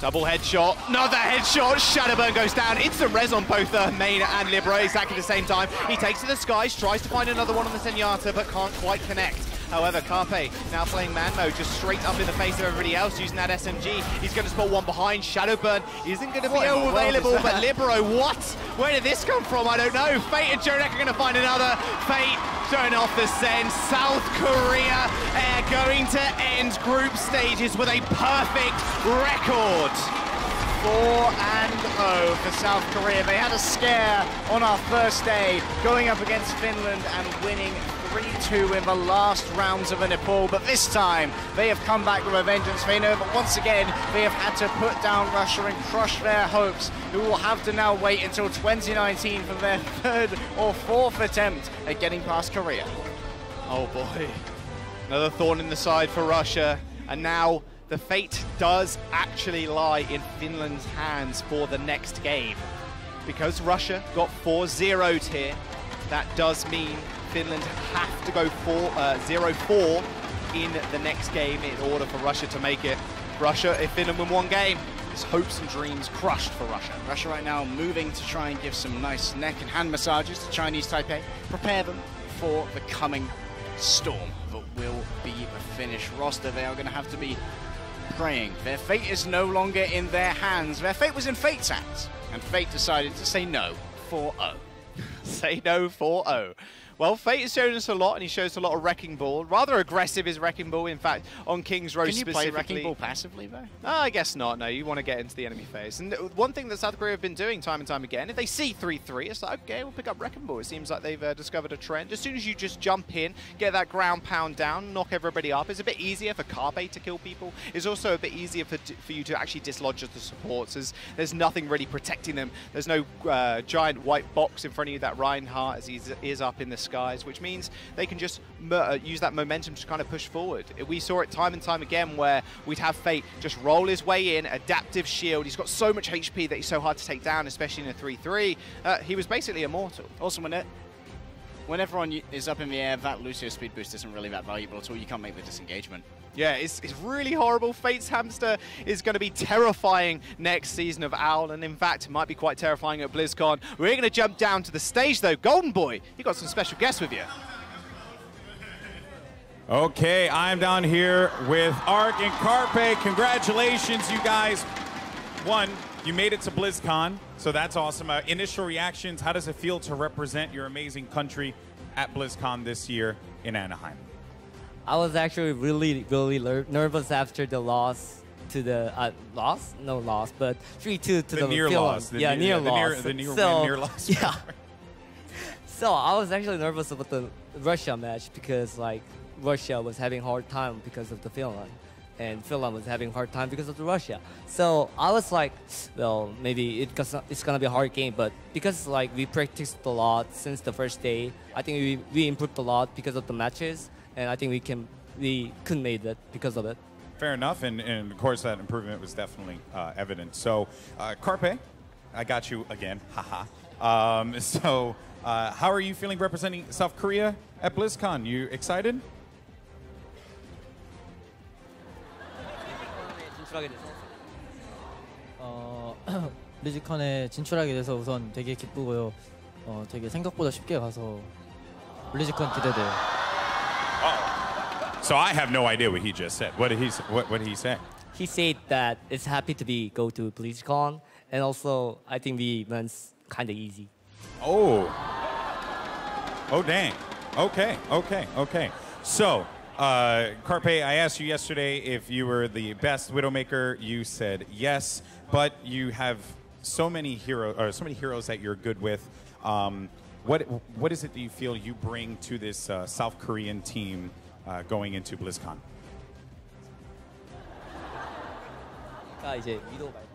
Double headshot, another headshot, Shadowburn goes down. Instant res on both Main and Libero exactly the same time. He takes to the skies, tries to find another one on the Zenyatta, but can't quite connect. However, Carpe now playing man mode, just straight up in the face of everybody else, using that SMG. He's going to spot one behind. Shadowburn isn't going to be available, but Libero, what? Where did this come from? I don't know. Fate and Jonek are going to find another. Fate showing off the send. South Korea are going to end group stages with a perfect record. 4-0 for South Korea. They had a scare on our first day, going up against Finland and winning 3-2 in the last rounds of the Nepal, but this time they have come back with a vengeance. They know that once again they have had to put down Russia and crush their hopes, who will have to now wait until 2019 for their third or fourth attempt at getting past Korea. Oh boy, another thorn in the side for Russia, and now the fate does actually lie in Finland's hands for the next game. Because Russia got 4-0'd here, that does mean Finland have to go 0-4 in the next game in order for Russia to make it. Russia, if Finland win one game, it's hopes and dreams crushed for Russia. Russia right now moving to try and give some nice neck and hand massages to Chinese Taipei, prepare them for the coming storm that will be the Finnish roster. They are going to have to be praying. Their fate is no longer in their hands. Their fate was in Fate's hands, and Fate decided to say no 4-0. Say no 4-0. Well, Fate has shown us a lot, and he shows a lot of Wrecking Ball. Rather aggressive is Wrecking Ball, in fact, on King's Row specifically. Can you play Wrecking Ball passively, though? I guess not, no. You want to get into the enemy phase. And one thing that South Korea have been doing time and time again, if they see 3-3, it's like, okay, we'll pick up Wrecking Ball. It seems like they've discovered a trend. As soon as you just jump in, get that ground pound down, knock everybody up, it's a bit easier for Carpe to kill people. It's also a bit easier for you to actually dislodge the supports, as there's nothing really protecting them. There's no giant white box in front of you, that Reinhardt, as he is up in the skies, which means they can just use that momentum to kind of push forward. We saw it time and time again where we'd have Fate just roll his way in, adaptive shield. He's got so much HP that he's so hard to take down, especially in a 3-3. He was basically immortal. Also, when everyone is up in the air, that Lucio speed boost isn't really that valuable at all. You can't make the disengagement. Yeah, it's really horrible. Fate's hamster is going to be terrifying next season of OWL, and in fact, it might be quite terrifying at BlizzCon. We're going to jump down to the stage, though. Golden Boy, you got some special guests with you. Okay, I'm down here with Ark and Carpe. Congratulations, you guys. One, you made it to BlizzCon, so that's awesome. Initial reactions, how does it feel to represent your amazing country at BlizzCon this year in Anaheim? I was actually really nervous after the loss to the but 3-2 to the near Finland. loss. Near loss. The near loss. Yeah. So I was actually nervous about the Russia match because like Russia was having hard time because of the Finland, and Finland was having hard time because of the Russia. So I was like, well, maybe it's gonna be a hard game, but because like we practiced a lot since the first day, I think we improved a lot because of the matches, and I think we could make it because of it. Fair enough, and of course that improvement was definitely evident. So, Carpe, I got you again, haha. How are you feeling representing South Korea at BlizzCon? You excited? 블리즈컨에 진출하게 돼서 우선 되게 기쁘고요. 되게 생각보다 쉽게 가서 블리즈컨 기대돼요. So I have no idea what he just said. What did he say? He said that it's happy to go to BlizzCon, and also I think the event's kind of easy. Oh dang. Okay. So, Carpe, I asked you yesterday if you were the best Widowmaker. You said yes, but you have so many heroes that you're good with. What is it that you feel you bring to this South Korean team going into BlizzCon? 이제 위도 말고.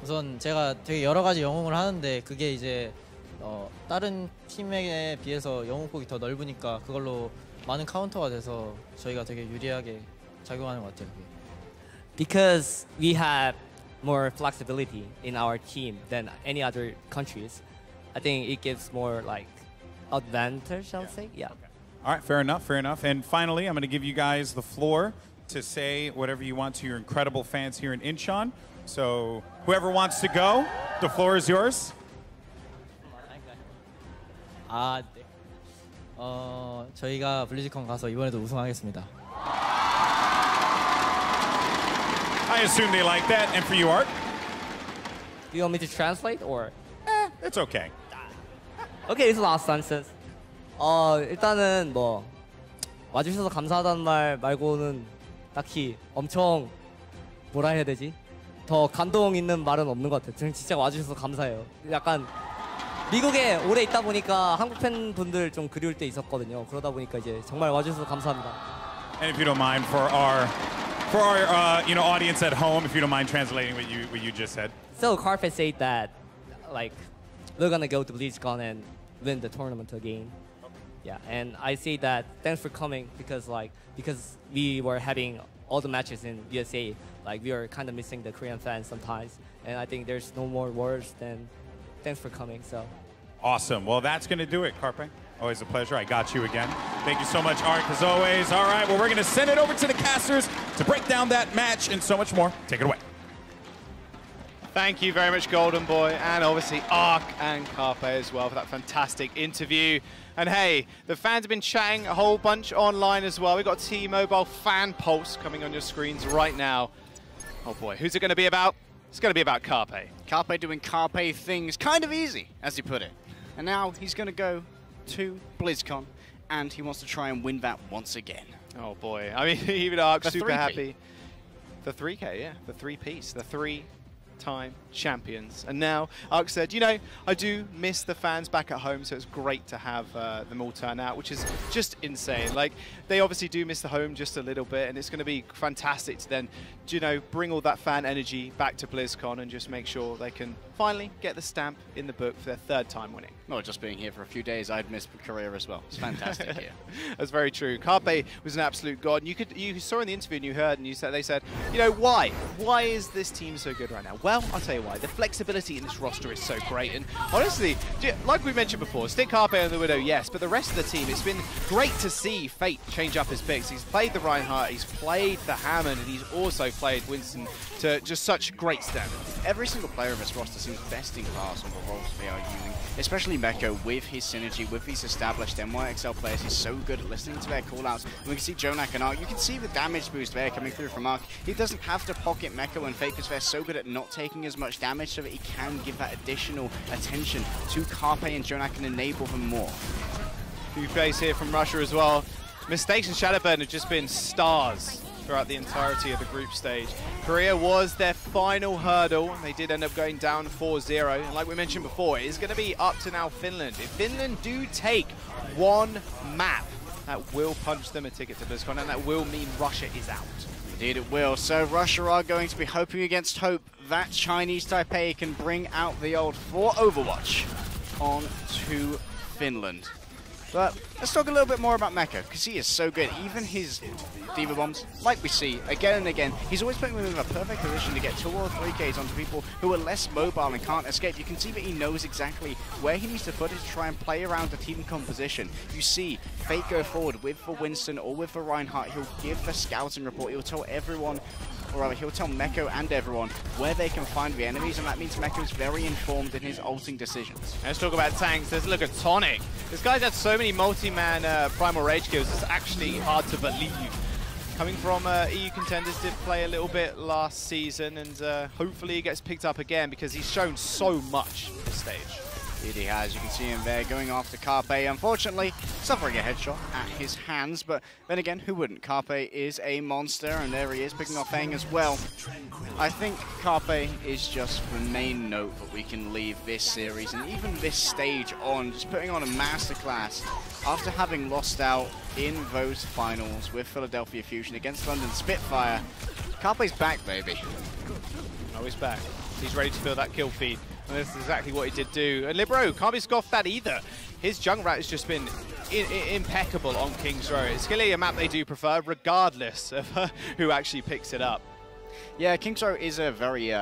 우선 제가 되게 여러 가지 영웅을 하는데 그게 이제 다른 팀에 비해서 영웅폭이 더 넓으니까 그걸로 많은 카운터가 돼서 저희가 되게 유리하게 작용하는 것 같아요. 그게. Because we have more flexibility in our team than any other countries, I think it gives more like advantage, I'll say. Yeah. Okay. All right, fair enough. And finally, I'm going to give you guys the floor to say whatever you want to your incredible fans here in Incheon. So whoever wants to go, the floor is yours. 아, 네. 저희가 블리즈컨 가서 이번에도 우승하겠습니다. I assume they like that. And for you, Art? Do you want me to translate or? It's okay. Okay, it's last sentence. 일단은 뭐 와주셔서 감사하다는 말 말고는 딱히 엄청 뭐라 해야 되지? 더 감동 있는 말은 없는 것 같아요. 저는 진짜 와주셔서 감사해요. 약간 미국에 오래 있다 보니까 한국 팬분들 좀 그리울 때 있었거든요. 그러다 보니까 이제 정말 와주셔서 감사합니다. And if you don't mind, for our audience at home, if you don't mind translating what you just said. So Carpet said that like we're gonna go to BlizzCon and win the tournament again. Yeah, and I say that thanks for coming because we were having all the matches in USA, like we are kind of missing the Korean fans sometimes, and I think there's no more words than thanks for coming. So awesome. Well, that's going to do it, Carpe. Always a pleasure. I got you again. Thank you so much, Art, as always. All right, well, we're going to send it over to the casters to break down that match and so much more. Take it away. Thank you very much, Golden Boy, and obviously Ark and Carpe as well for that fantastic interview. And hey, the fans have been chatting a whole bunch online as well. We've got T-Mobile Fan Pulse coming on your screens right now. Oh boy, who's it going to be about? It's going to be about Carpe. Carpe doing Carpe things kind of easy, as he put it. And now he's going to go to BlizzCon, and he wants to try and win that once again. Oh boy, I mean, even Ark's The super 3P. happy. The 3K, yeah, the 3-piece, the 3-time champions. And now Ark said, you know, I do miss the fans back at home, so it's great to have them all turn out, which is just insane. Like, they obviously do miss the home just a little bit, and it's going to be fantastic to then, you know, bring all that fan energy back to BlizzCon and just make sure they can finally get the stamp in the book for their third time winning. Well, just being here for a few days, I'd miss Korea as well. It's fantastic here. That's very true. Carpe was an absolute god. And you saw in the interview and you heard and they said, you know, why? Why is this team so good right now? Well, I'll tell you why. The flexibility in this roster is so great. And honestly, like we mentioned before, stick Carpe and the Widow, yes, but the rest of the team, it's been great to see Fate change up his picks. He's played the Reinhardt, he's played the Hammond, and he's also played Winston to just such great standards. Every single player of this roster seems best in class on the roles they are using, especially Meko with his synergy, with these established NYXL players. He's so good at listening to their callouts. And we can see Jonak and Ark. You can see the damage boost there coming through from Ark. He doesn't have to pocket Meko and Fake because they're so good at not taking as much damage so that he can give that additional attention to Carpe and Jonak and enable them more. Few plays here from Russia as well. Mistakes and Shadowburn have just been stars throughout the entirety of the group stage. Korea was their final hurdle, and they did end up going down 4-0. And like we mentioned before, it is going to be up to now Finland. If Finland do take one map, that will punch them a ticket to BlizzCon, and that will mean Russia is out. Indeed it will. So Russia are going to be hoping against hope that Chinese Taipei can bring out the old for Overwatch on to Finland. But let's talk a little bit more about Meko, because he is so good. Even his Diva Bombs, like we see again and again, he's always putting them in a perfect position to get 2 or 3 Ks onto people who are less mobile and can't escape. You can see that he knows exactly where he needs to put it to try and play around the team composition. You see Fate go forward with the Winston or with the Reinhardt. He'll give the scouting report. He'll tell everyone, or rather, he'll tell Meko and everyone where they can find the enemies, and that means Meko's very informed in his ulting decisions. Let's talk about tanks. Let's look at Tonic. This guy's had so many multi-man Primal Rage kills, it's actually hard to believe. Coming from EU Contenders, did play a little bit last season, and hopefully he gets picked up again because he's shown so much this stage. Indeed he has. You can see him there going after Carpe. Unfortunately, suffering a headshot at his hands, but then again, who wouldn't? Carpe is a monster, and there he is picking off Fang as well. I think Carpe is just the main note that we can leave this series and even this stage on, just putting on a masterclass after having lost out in those finals with Philadelphia Fusion against London Spitfire. Carpe's back, baby. Oh, he's back. He's ready to fill that kill feed. And that's exactly what he did do. And Libero can't be scoffed at either. His Junkrat has just been impeccable on King's Row. It's clearly a map they do prefer, regardless of who actually picks it up. Yeah, King's Row is a very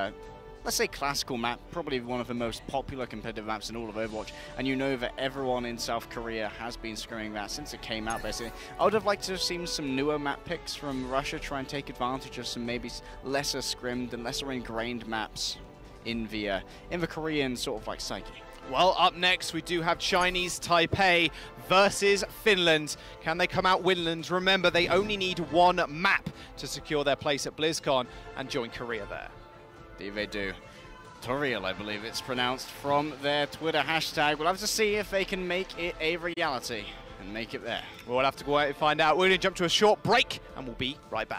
let's say, classical map, probably one of the most popular competitive maps in all of Overwatch, and you know that everyone in South Korea has been screwing that since it came out, basically. I would have liked to have seen some newer map picks from Russia try and take advantage of some maybe lesser scrimmed and lesser ingrained maps in the Korean sort of like psyche. Well, up next we do have Chinese Taipei versus Finland. Can they come out winless? Remember, they only need one map to secure their place at BlizzCon and join Korea there. Indeed they do. Toriel, I believe it's pronounced from their Twitter hashtag. We'll have to see if they can make it a reality and make it there. We'll have to go out and find out. We're going to jump to a short break and we'll be right back.